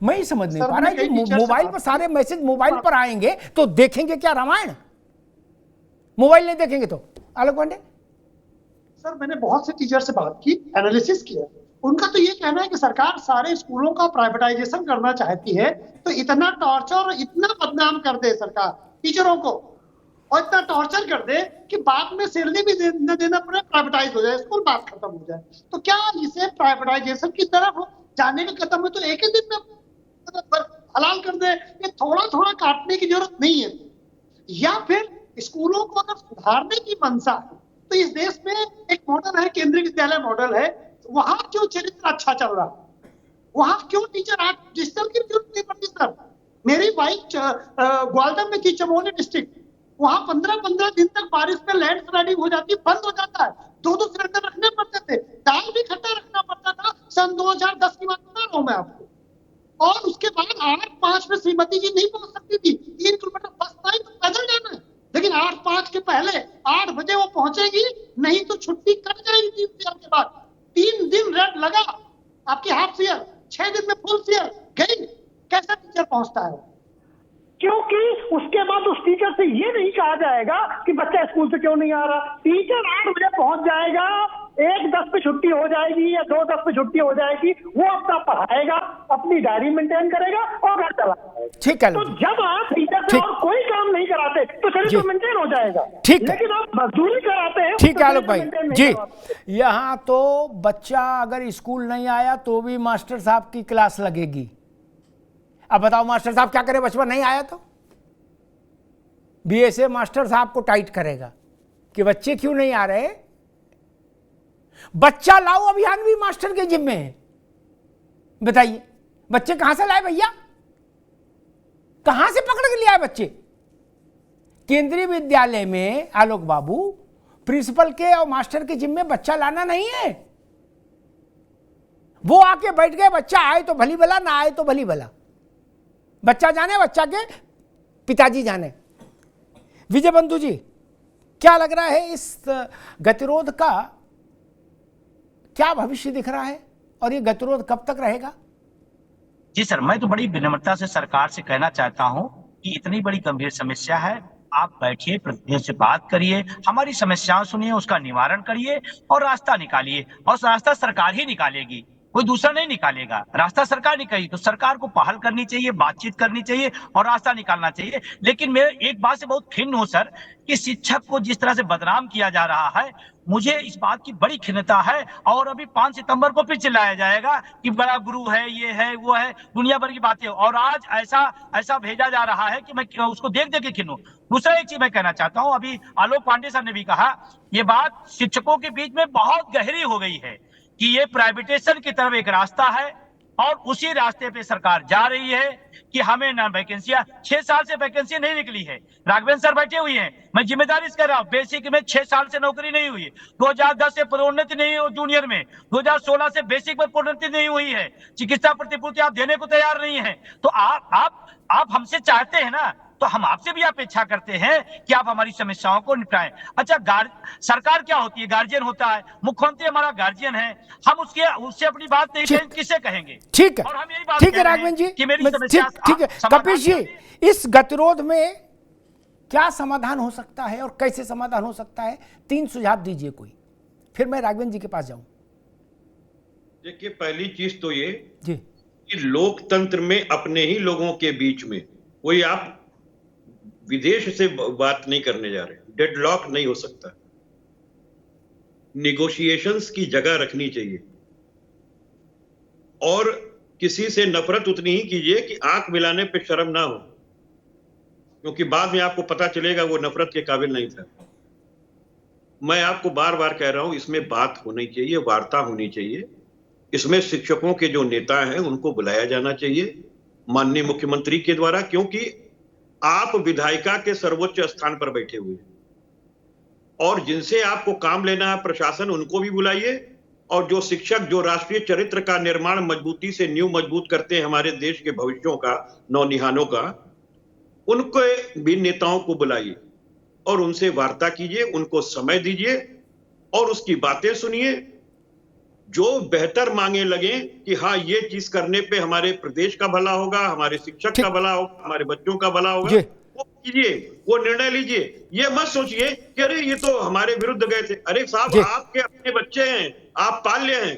मैं ही समझ नहीं पा रहा कि मोबाइल पर सारे मैसेज मोबाइल पर आएंगे तो देखेंगे क्या रामायण? मोबाइल नहीं देखेंगे तो? आलोक पांडे सर, मैंने बहुत से टीचर से बात की, एनालिसिस किया, उनका तो ये कहना है कि सरकार सारे स्कूलों का प्राइवेटाइजेशन करना चाहती है, तो इतना टॉर्चर और इतना बदनाम कर दे सरकार टीचरों को, और इतना टॉर्चर कर दे कि बाद में सैलरी भी न देना पड़े, प्राइवेटाइज हो जाए स्कूल, बात खत्म हो जाए। तो क्या इसे प्राइवेटाइजेशन की तरफ जाने का कदम है तो एक ही दिन में हलाल कर दे? ये थोड़ा थोड़ा काटने की जरूरत नहीं है। या फिर स्कूलों को अगर सुधारने की मंशा है तो इस देश में एक मॉडल है, केंद्रीय विद्यालय मॉडल है, वहां क्यों चरित्र अच्छा चल रहा है? वहां क्यों टीचर आज डिजिटल की जरूरत नहीं पड़ती? सर, मेरी वाइफ ग्वालियर में थी, चमोली डिस्ट्रिक्ट, वहां 15-15 दिन तक बारिश में लैंड स्लाइडिंग हो जाती, बंद हो जाता है, 2-2 सिलेंडर रखने पड़ते थे, दाल भी खट्टा रखना पड़ता था। सन 2010 की बात बता रहा हूं मैं आपको। और उसके बाद 8-5 में श्रीमती जी नहीं पहुंच सकती थी, 3 किलोमीटर बस नहीं तो पैदल जाना है, लेकिन 8-5 के पहले 8 बजे वो पहुंचेगी, नहीं तो छुट्टी कट जाएगी 3 साल के बाद। 3 दिन रेड लगा, आपकी हाफ फेयर, 6 दिन में फुल फेयर गई, कैसा टीचर पहुंचता है? क्योंकि उसके बाद उस टीचर से ये नहीं कहा जाएगा कि बच्चा स्कूल से क्यों नहीं आ रहा। टीचर 8 बजे पहुंच जाएगा, 1:10 पे छुट्टी हो जाएगी या 2:10 पे छुट्टी हो जाएगी, वो अपना पढ़ाएगा, अपनी डायरी मेंटेन करेगा और घर चला जाएगा। ठीक है, तो जब आप टीचर से और कोई काम नहीं कराते तो चरित्र मेंटेन हो जाएगा। ठीक है, लेकिन आप मजदूरी कराते हैं। ठीक है आलोक भाई जी, यहाँ तो बच्चा अगर स्कूल नहीं आया तो भी मास्टर साहब की क्लास लगेगी। अब बताओ मास्टर साहब क्या करे? बचपन नहीं आया तो बीएसए मास्टर साहब को टाइट करेगा कि बच्चे क्यों नहीं आ रहे। बच्चा लाओ अभियान भी मास्टर के जिम्मे है। बताइए बच्चे कहां से लाए भैया? कहां से पकड़ के लिया है बच्चे? केंद्रीय विद्यालय में आलोक बाबू प्रिंसिपल के और मास्टर के जिम्मे बच्चा लाना नहीं है। वो आके बैठ गए, बच्चा आए तो भली भला, ना आए तो भली भला। बच्चा जाने, बच्चा के पिताजी जाने। विजय बंधु जी, क्या लग रहा है इस गतिरोध का क्या भविष्य दिख रहा है और ये गतिरोध कब तक रहेगा? जी सर, मैं तो बड़ी विनम्रता से सरकार से कहना चाहता हूं कि इतनी बड़ी गंभीर समस्या है, आप बैठिए, प्रतिनिधियों से बात करिए, हमारी समस्याएं सुनिए, उसका निवारण करिए और रास्ता निकालिए। और रास्ता सरकार ही निकालेगी, कोई दूसरा नहीं निकालेगा। रास्ता सरकार निकालेगी तो सरकार को पहल करनी चाहिए, बातचीत करनी चाहिए और रास्ता निकालना चाहिए। लेकिन मैं एक बात से बहुत खिन्न हूं सर कि शिक्षक को जिस तरह से बदनाम किया जा रहा है, मुझे इस बात की बड़ी खिन्नता है। और अभी 5 सितंबर को फिर चिल्लाया जाएगा कि बड़ा गुरु है, ये है, वो है, दुनिया भर की बातें। और आज ऐसा भेजा जा रहा है कि मैं उसको देख देख के खिन्न हूं। दूसरा एक चीज मैं कहना चाहता हूं, अभी आलोक पांडे साहब ने भी कहा, ये बात शिक्षकों के बीच में बहुत गहरी हो गई है कि ये प्राइवेटाइजेशन की तरफ एक रास्ता है और उसी रास्ते पे सरकार जा रही है कि हमें ना वैकेंसियां, 6 साल से वैकेंसी नहीं निकली है। राघवेंद्र सर बैठे हुए हैं, मैं जिम्मेदारी से कर रहा हूं, बेसिक में 6 साल से नौकरी नहीं हुई है, 2010 से पदोन्नति नहीं हुई जूनियर में, 2016 से बेसिक में पदोन्नति नहीं हुई है, चिकित्सा प्रतिपूर्ति आप देने को तैयार नहीं है। तो आप हमसे चाहते हैं ना, तो हम आपसे भी अपेक्षा करते हैं कि आप हमारी समस्याओं को निपटाएं। अच्छा, सरकार क्या होती है? गार्जियन होता है, मुख्यमंत्री हमारा गार्जियन है, हम उससे अपनी बात नहीं कहेंगे, किससे कहेंगे? ठीक है, और हम यही बात ठीक है राघवेंद्र जी, कि मेरी समस्या ठीक है कपिश जी, इस गतिरोध में क्या समाधान हो सकता है और कैसे समाधान हो सकता है? 3 सुझाव दीजिए कोई, फिर मैं राघवेंद्र जी के पास जाऊं। देखिए, पहली चीज तो ये जी कि लोकतंत्र में अपने ही लोगों के बीच में कोई आप विदेश से बात नहीं करने जा रहे, डेडलॉक नहीं हो सकता। निगोशिएशंस की जगह रखनी चाहिए और किसी से नफरत उतनी ही कीजिए कि आंख मिलाने पे शर्म ना हो, क्योंकि बाद में आपको पता चलेगा वो नफरत के काबिल नहीं था। मैं आपको बार बार कह रहा हूं, इसमें बात होनी चाहिए, वार्ता होनी चाहिए। इसमें शिक्षकों के जो नेता हैं उनको बुलाया जाना चाहिए माननीय मुख्यमंत्री के द्वारा, क्योंकि आप विधायिका के सर्वोच्च स्थान पर बैठे हुए हैं और जिनसे आपको काम लेना है प्रशासन, उनको भी बुलाइए। और जो शिक्षक जो राष्ट्रीय चरित्र का निर्माण मजबूती से नींव मजबूत करते हैं हमारे देश के भविष्यों का, नौनिहालों का, उनके भी नेताओं को बुलाइए और उनसे वार्ता कीजिए, उनको समय दीजिए और उसकी बातें सुनिए। जो बेहतर मांगे लगे कि हाँ ये चीज करने पे हमारे प्रदेश का भला होगा, हमारे शिक्षक का भला होगा, हमारे बच्चों का भला होगा, वो कीजिए, वो निर्णय लीजिए। ये मत सोचिए कि अरे ये तो हमारे विरुद्ध गए थे। अरे साहब, आपके अपने बच्चे हैं, आप पाल्य हैं,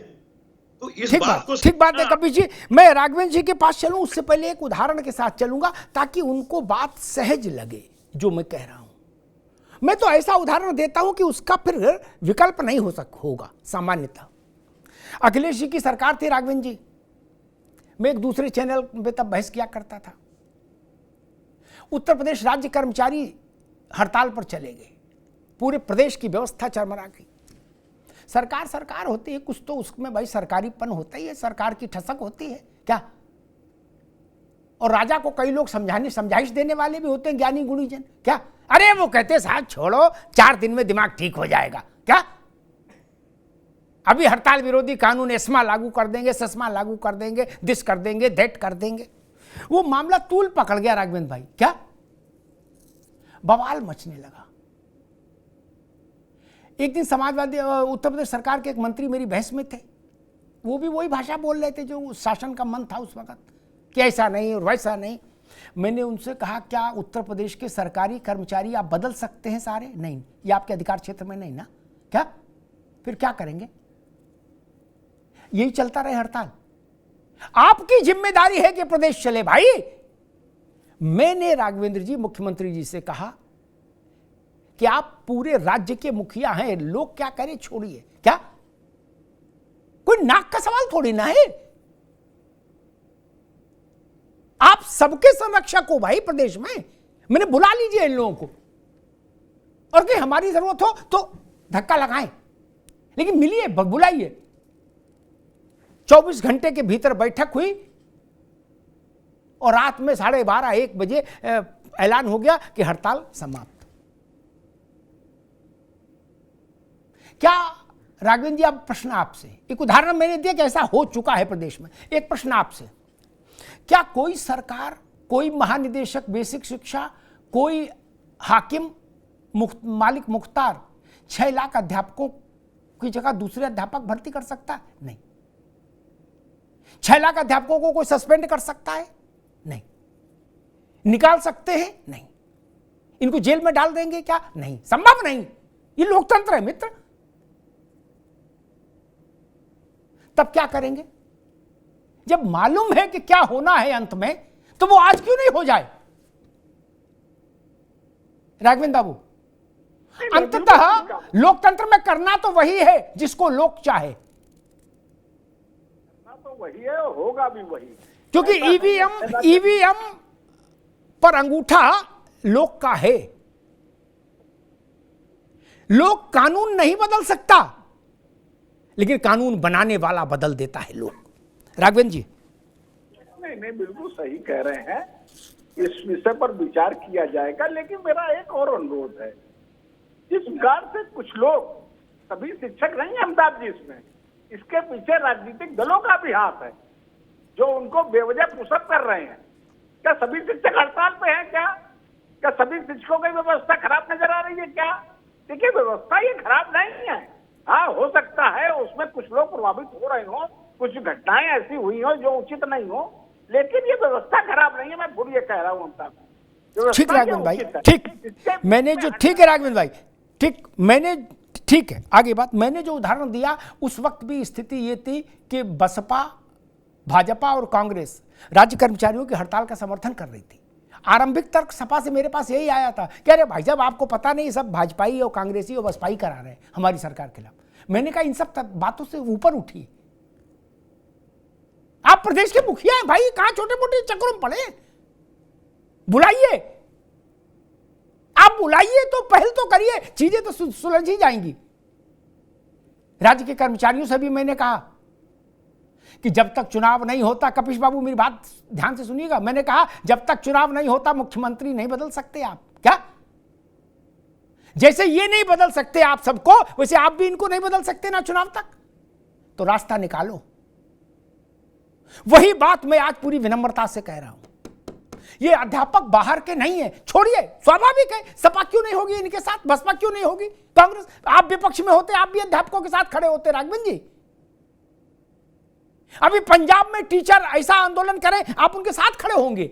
तो इस बात को ठीक बात है कपिश जी। मैं राघवेंद्र जी के पास चलूं उससे पहले एक उदाहरण के साथ चलूंगा ताकि उनको बात सहज लगे जो मैं कह रहा हूं। मैं तो ऐसा उदाहरण देता हूं कि उसका फिर विकल्प नहीं होगा सामान्यतः। अखिलेश जी की सरकार थी राघवेंद्र जी, मैं एक दूसरे चैनल पे तब बहस किया करता था। उत्तर प्रदेश राज्य कर्मचारी हड़ताल पर चले गए, पूरे प्रदेश की व्यवस्था चरमरा गई। सरकार होती है कुछ तो उसमें भाई सरकारीपन होता ही है, सरकार की ठसक होती है क्या। और राजा को कई लोग समझाइश देने वाले भी होते हैं, ज्ञानी गुणीजन क्या। अरे वो कहते साहब छोड़ो, 4 दिन में दिमाग ठीक हो जाएगा क्या। अभी हड़ताल विरोधी कानून एस्मा लागू कर देंगे, सस्मा लागू कर देंगे, दिस कर देंगे, दैट कर देंगे। वो मामला तूल पकड़ गया राघवेंद्र भाई, क्या बवाल मचने लगा। एक दिन समाजवादी उत्तर प्रदेश सरकार के एक मंत्री मेरी बहस में थे, वो भी वही भाषा बोल रहे थे जो शासन का मन था उस वक्त कि ऐसा नहीं और वैसा नहीं। मैंने उनसे कहा क्या उत्तर प्रदेश के सरकारी कर्मचारी आप बदल सकते हैं सारे? नहीं, ये आपके अधिकार क्षेत्र में नहीं ना। क्या फिर क्या करेंगे? यही चलता रहे हड़ताल। आपकी जिम्मेदारी है कि प्रदेश चले भाई। मैंने राघवेंद्र जी मुख्यमंत्री जी से कहा कि आप पूरे राज्य के मुखिया हैं, लोग क्या करें छोड़िए, क्या कोई नाक का सवाल थोड़ी ना है। आप सबके संरक्षक हो भाई प्रदेश में। मैंने बुला लीजिए इन लोगों को और कि हमारी जरूरत हो तो धक्का लगाएं, लेकिन मिलिए, बुलाइए। 24 घंटे के भीतर बैठक हुई और रात में 12:30-1 बजे ऐलान हो गया कि हड़ताल समाप्त। क्या राघवेंद्र जी, अब प्रश्न आपसे, एक उदाहरण मैंने दिया कि ऐसा हो चुका है प्रदेश में। एक प्रश्न आपसे, क्या कोई सरकार, कोई महानिदेशक बेसिक शिक्षा, कोई हाकिम मालिक मुख्तार 6 लाख अध्यापकों की जगह दूसरे अध्यापक भर्ती कर सकता है? नहीं। 6 लाख अध्यापकों को कोई सस्पेंड कर सकता है? नहीं। निकाल सकते हैं? नहीं। इनको जेल में डाल देंगे क्या? नहीं, संभव नहीं। ये लोकतंत्र है मित्र। तब क्या करेंगे? जब मालूम है कि क्या होना है अंत में, तो वो आज क्यों नहीं हो जाए? राघवेंद्र बाबू, अंततः लोकतंत्र में करना तो वही है जिसको लोग चाहे, तो वही है, होगा भी वही, क्योंकि ईवीएम पर अंगूठा लोग का है। लोग कानून नहीं बदल सकता, लेकिन कानून बनाने वाला बदल देता है लोग। राघवेंद्र जी, नहीं, बिल्कुल सही कह रहे हैं। इस विषय पर विचार किया जाएगा, लेकिन मेरा एक और अनुरोध है। जिस प्रकार से कुछ लोग, सभी शिक्षक नहीं है अमिताभ जी इसमें, इसके पीछे राजनीतिक दलों का भी हाथ है, जो उनको बेवजह पुशअप कर रहे हैं। क्या सभी शिक्षक हड़ताल पे हैं? क्या सभी शिक्षकों की व्यवस्था खराब नजर आ रही है? क्या देखिए, व्यवस्था ये खराब नहीं है। हाँ, हो सकता है उसमें कुछ लोग प्रभावित हो रहे हो, कुछ घटनाएं ऐसी हुई हो जो उचित नहीं हो, लेकिन ये व्यवस्था खराब नहीं है। मैं भूल ये कह रहा हूँ अमिताभ। ठीक राघवेंद्र भाई, ठीक। मैंने जो, ठीक है राघवेंद्र भाई, ठीक, मैंने, ठीक है, आगे बात। मैंने जो उदाहरण दिया उस वक्त भी स्थिति ये थी कि बसपा, भाजपा और कांग्रेस राज्य कर्मचारियों की हड़ताल का समर्थन कर रही थी। आरंभिक तर्क सपा से मेरे पास यही आया था कि अरे भाई साहब, आपको पता नहीं, सब भाजपाई और कांग्रेसी और बसपाई करा रहे हैं हमारी सरकार के खिलाफ। मैंने कहा इन सब बातों से ऊपर उठिए। आप प्रदेश के मुखिया हैं भाई, कहां छोटे मोटे चक्करों में पड़े? बुलाइए, आप बुलाइए तो पहल तो करिए, चीजें तो सुलझ ही जाएंगी। राज्य के कर्मचारियों से भी मैंने कहा कि जब तक चुनाव नहीं होता, कपिश बाबू मेरी बात ध्यान से सुनिएगा, मैंने कहा जब तक चुनाव नहीं होता मुख्यमंत्री नहीं बदल सकते आप। क्या? जैसे ये नहीं बदल सकते आप सबको, वैसे आप भी इनको नहीं बदल सकते ना चुनाव तक। तो रास्ता निकालो। वही बात मैं आज पूरी विनम्रता से कह रहा हूं। ये अध्यापक बाहर के नहीं है, छोड़िए, स्वाभाविक है। सपा क्यों नहीं होगी इनके साथ? बसपा क्यों नहीं होगी? कांग्रेस, आप विपक्ष में होते आप भी अध्यापकों के साथ खड़े होते राघवेंद्र जी। अभी पंजाब में टीचर ऐसा आंदोलन करें, आप उनके साथ खड़े होंगे।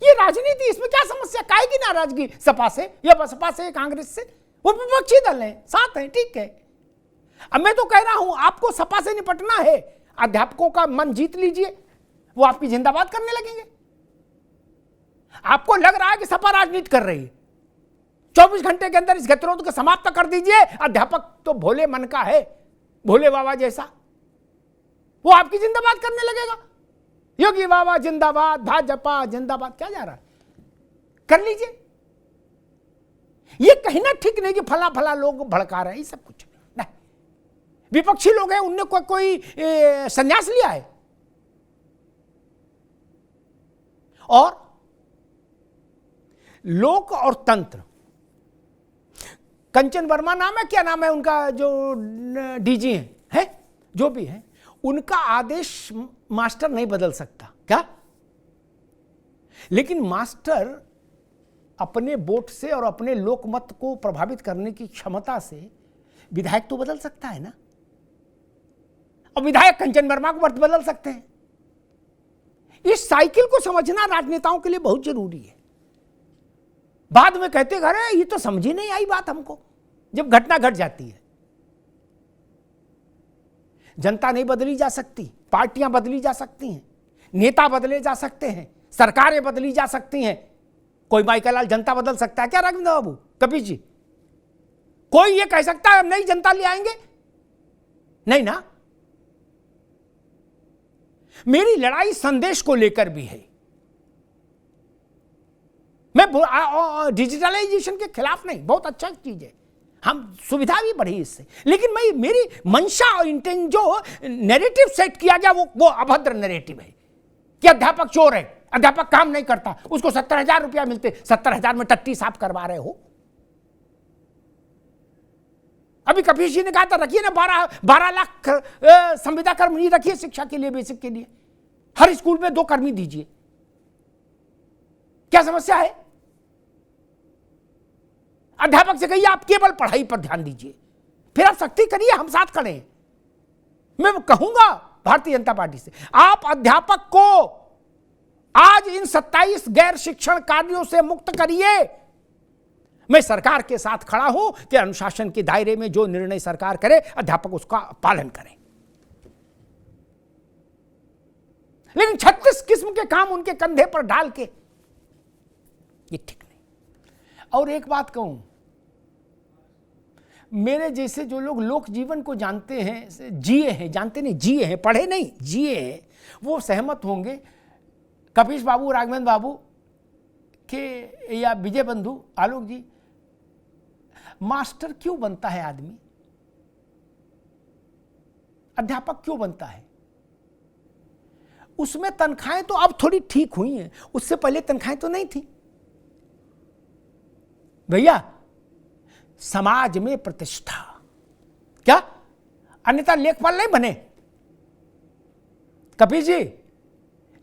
ये राजनीति, इसमें क्या समस्या? काहे की नाराजगी सपा से या बसपा से, कांग्रेस से? वो विपक्षी दल हैं, साथ हैं, ठीक है। अब मैं तो कह रहा हूं आपको सपा से निपटना है, अध्यापकों का मन जीत लीजिए, वो आपकी जिंदाबाद करने लगेंगे। आपको लग रहा है कि सपा राजनीति कर रही है, 24 घंटे के अंदर इस गतिरोध को समाप्त कर दीजिए। अध्यापक तो भोले मन का है, भोले बाबा जैसा, वो आपकी जिंदाबाद करने लगेगा। योगी बाबा जिंदाबाद, भाजपा जिंदाबाद, क्या जा रहा है? कर लीजिए। ये कहना ठीक नहीं कि फला फला लोग भड़का रहे हैं, ये सब कुछ नहीं। विपक्षी लोग हैं, उनने कोई संन्यास लिया है? और लोक और तंत्र, कंचन वर्मा नाम है, क्या नाम है उनका, जो डीजी है, जो भी है, उनका आदेश मास्टर नहीं बदल सकता। क्या? लेकिन मास्टर अपने वोट से और अपने लोकमत को प्रभावित करने की क्षमता से विधायक तो बदल सकता है ना। और विधायक कंचन वर्मा को बदल सकते हैं। इस साइकिल को समझना राजनेताओं के लिए बहुत जरूरी है। बाद में कहते अरे ये तो समझ ही नहीं आई बात हमको, जब घटना घट जाती है। जनता नहीं बदली जा सकती, पार्टियां बदली जा सकती हैं, नेता बदले जा सकते हैं, सरकारें बदली जा सकती हैं। कोई माइकल जनता बदल सकता है क्या राघवेंद्र बाबू, कपिश जी? कोई ये कह सकता है हम नई जनता ले आएंगे? नहीं ना। मेरी लड़ाई संदेश को लेकर भी है। मैं डिजिटलाइजेशन के खिलाफ नहीं, बहुत अच्छा चीज है, हम सुविधा भी बढ़ी इससे, लेकिन मैं, मेरी मंशा और इंटेंट, जो नैरेटिव सेट किया गया वो अभद्र नैरेटिव है कि अध्यापक चोर है, अध्यापक काम नहीं करता, उसको 70,000 रुपया मिलते, 70,000 में टट्टी साफ करवा रहे हो। अभी कपिश जी ने कहा था रखिए ना 12 लाख संविदा कर्मी रखिए शिक्षा के लिए, बेसिक के लिए, हर स्कूल में 2 कर्मी दीजिए। क्या समस्या है? अध्यापक से कहिए आप केवल पढ़ाई पर ध्यान दीजिए, फिर आप सख्ती करिए, हम साथ खड़े हैं। मैं कहूंगा भारतीय जनता पार्टी से, आप अध्यापक को आज इन 27 गैर शिक्षण कार्यों से मुक्त करिए। मैं सरकार के साथ खड़ा हूं कि अनुशासन के दायरे में जो निर्णय सरकार करे, अध्यापक उसका पालन करें। लेकिन 36 किस्म के काम उनके कंधे पर डाल के, ये ठीक नहीं। और एक बात कहूं, मेरे जैसे जो लोग लोक जीवन को जानते हैं, जिए हैं, जानते नहीं, जिए हैं, पढ़े नहीं, जिए हैं, वो सहमत होंगे कपिश बाबू, राघवेंद्र बाबू के या विजय बंधु, आलोक जी, मास्टर क्यों बनता है आदमी? अध्यापक क्यों बनता है? उसमें तनख्वाहें तो अब थोड़ी ठीक हुई हैं, उससे पहले तनख्वाहें तो नहीं थी भैया। समाज में प्रतिष्ठा, क्या अन्यथा लेखपाल नहीं बने? कपिल जी,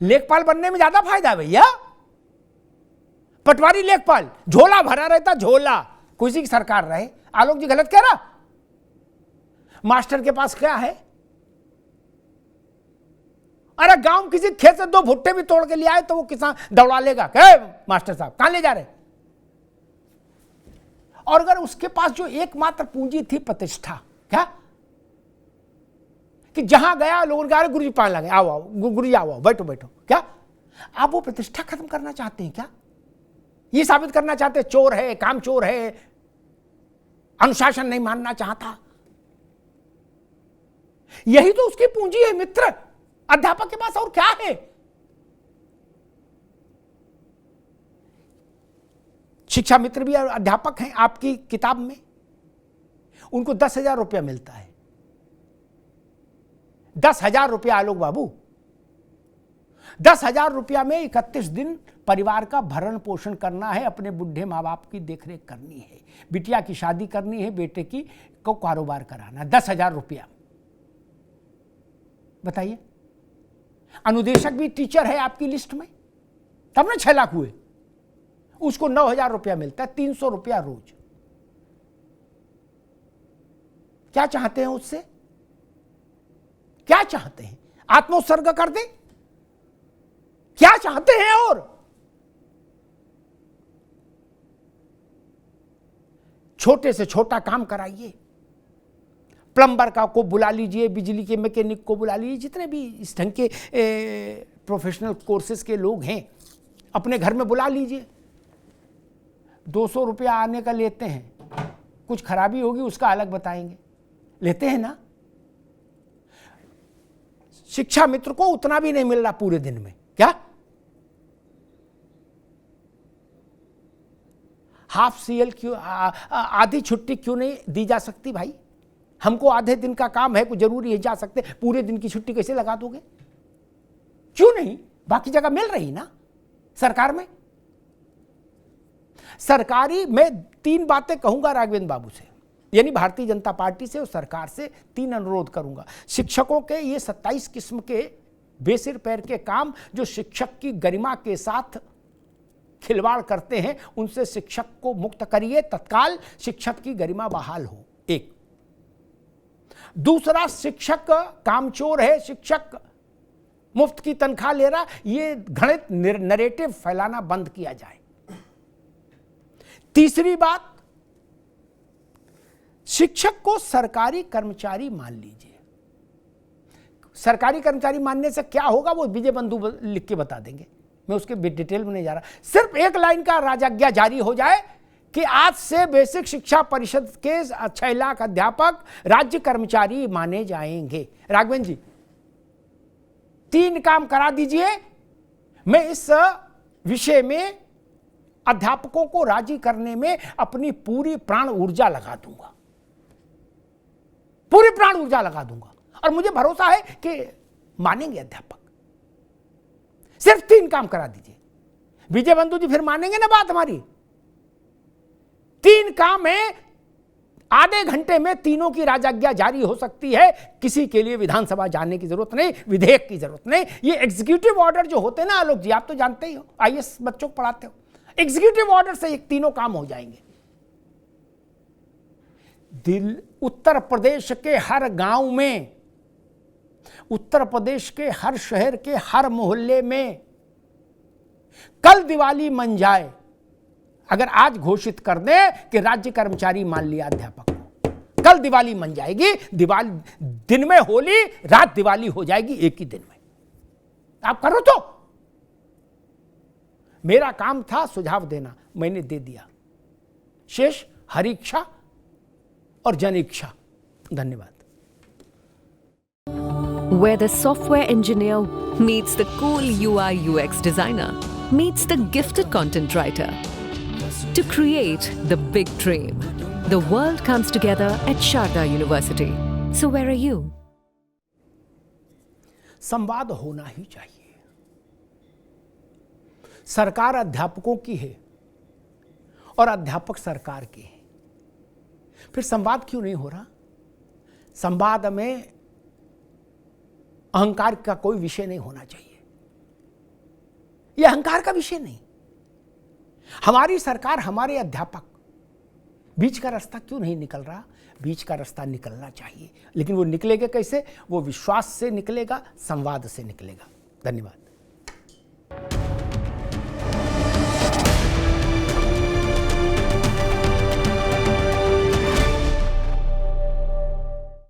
लेखपाल बनने में ज्यादा फायदा है भैया। पटवारी लेखपाल, झोला भरा रहता, झोला, किसी की सरकार रहे। आलोक जी गलत कह रहा? मास्टर के पास क्या है? अरे गांव किसी खेत से 2 भुट्टे भी तोड़ के ले आए तो वो किसान दौड़ा लेगा, क्या मास्टर साहब कहां ले जा रहे? और अगर उसके पास जो एकमात्र पूंजी थी प्रतिष्ठा, क्या कि जहां गया लोगों ने कहा गुरु जी पान लगे, आओ आओ गुरु जी आओ बैठो बैठो, क्या आप वो प्रतिष्ठा खत्म करना चाहते हैं? क्या ये साबित करना चाहते हैं चोर है, काम चोर है, अनुशासन नहीं मानना चाहता? यही तो उसकी पूंजी है मित्र। अध्यापक के पास और क्या है? शिक्षा मित्र भी अध्यापक हैं आपकी किताब में, उनको 10,000 रुपया मिलता है। 10,000 रुपया आलोक बाबू, 10,000 रुपया में 31 दिन परिवार का भरण पोषण करना है, अपने बुढ़े माँ बाप की देखरेख करनी है, बिटिया की शादी करनी है, बेटे की को कारोबार कराना। 10,000 रुपया, बताइए। अनुदेशक भी टीचर है आपकी लिस्ट में, तब ना 6 लाख हुए। उसको 9,000 रुपया मिलता है, 300 रुपया रोज। क्या चाहते हैं उससे? क्या चाहते हैं? आत्मोत्सर्ग कर दे? क्या चाहते हैं? और छोटे से छोटा काम कराइए, प्लम्बर का को बुला लीजिए, बिजली के मैकेनिक को बुला लीजिए, जितने भी इस ढंग के प्रोफेशनल कोर्सेज के लोग हैं अपने घर में बुला लीजिए। 200 रुपया आने का लेते हैं, कुछ खराबी होगी उसका अलग बताएंगे, लेते हैं ना। शिक्षा मित्र को उतना भी नहीं मिल रहा पूरे दिन में, क्या हाफ सीएल क्यों, आधी छुट्टी क्यों नहीं दी जा सकती भाई? हमको आधे दिन का काम है, कुछ जरूरी है जा सकते, पूरे दिन की छुट्टी कैसे लगा दोगे? क्यों नहीं? बाकी जगह मिल रही ना सरकार में। सरकारी मैं 3 बातें कहूंगा राघवेंद्र बाबू से, यानी भारतीय जनता पार्टी से और सरकार से 3 अनुरोध करूंगा। शिक्षकों के ये 27 किस्म के बेसिर पैर के काम जो शिक्षक की गरिमा के साथ खिलवाड़ करते हैं, उनसे शिक्षक को मुक्त करिए, तत्काल शिक्षक की गरिमा बहाल हो। एक। दूसरा, शिक्षक कामचोर है, शिक्षक मुफ्त की तनख्वाह ले रहा, ये घृणित नैरेटिव फैलाना बंद किया जाए। तीसरी बात, शिक्षक को सरकारी कर्मचारी मान लीजिए। सरकारी कर्मचारी मानने से क्या होगा वो विजय बंधु लिख के बता देंगे, मैं उसके डिटेल में नहीं जा रहा। सिर्फ 1 लाइन का राजाज्ञा जारी हो जाए कि आज से बेसिक शिक्षा परिषद के 6 लाख अध्यापक राज्य कर्मचारी माने जाएंगे। राघवेंद्र जी 3 काम करा दीजिए, मैं इस विषय में अध्यापकों को राजी करने में अपनी पूरी प्राण ऊर्जा लगा दूंगा, पूरी प्राण ऊर्जा लगा दूंगा, और मुझे भरोसा है कि मानेंगे अध्यापक। सिर्फ 3 काम करा दीजिए, विजय बंधु जी फिर मानेंगे ना बात हमारी। 3 काम है, आधे घंटे में तीनों की राजाज्ञा जारी हो सकती है। किसी के लिए विधानसभा जाने की जरूरत नहीं, विधेयक की जरूरत नहीं। ये एग्जीक्यूटिव ऑर्डर जो होते हैं ना आलोक जी, आप तो जानते ही हो, आईएएस बच्चों को पढ़ाते हो, एग्जीक्यूटिव ऑर्डर से ये तीनों काम हो जाएंगे। उत्तर प्रदेश के हर गांव में, उत्तर प्रदेश के हर शहर के हर मोहल्ले में कल दिवाली मन जाए, अगर आज घोषित कर दें कि राज्य कर्मचारी मान लिया अध्यापक को, कल दिवाली मन जाएगी। दिवाली दिन में होली, रात दिवाली हो जाएगी एक ही दिन में। आप करो तो। मेरा काम था सुझाव देना, मैंने दे दिया, शेष हरि इच्छा और जन इच्छा। धन्यवाद। Where the software engineer meets the cool UI UX designer, meets the gifted content writer. To create the big dream, the world comes together at Sharda University. So where are you? संवाद होना ही चाहिए। सरकार अध्यापकों की है और अध्यापक सरकार के हैं, फिर संवाद क्यों नहीं हो रहा? संवाद में अहंकार का कोई विषय नहीं होना चाहिए। यह अहंकार का विषय नहीं। हमारी सरकार, हमारे अध्यापक, बीच का रास्ता क्यों नहीं निकल रहा? बीच का रास्ता निकलना चाहिए, लेकिन वो निकलेगा कैसे? वो विश्वास से निकलेगा, संवाद से निकलेगा। धन्यवाद।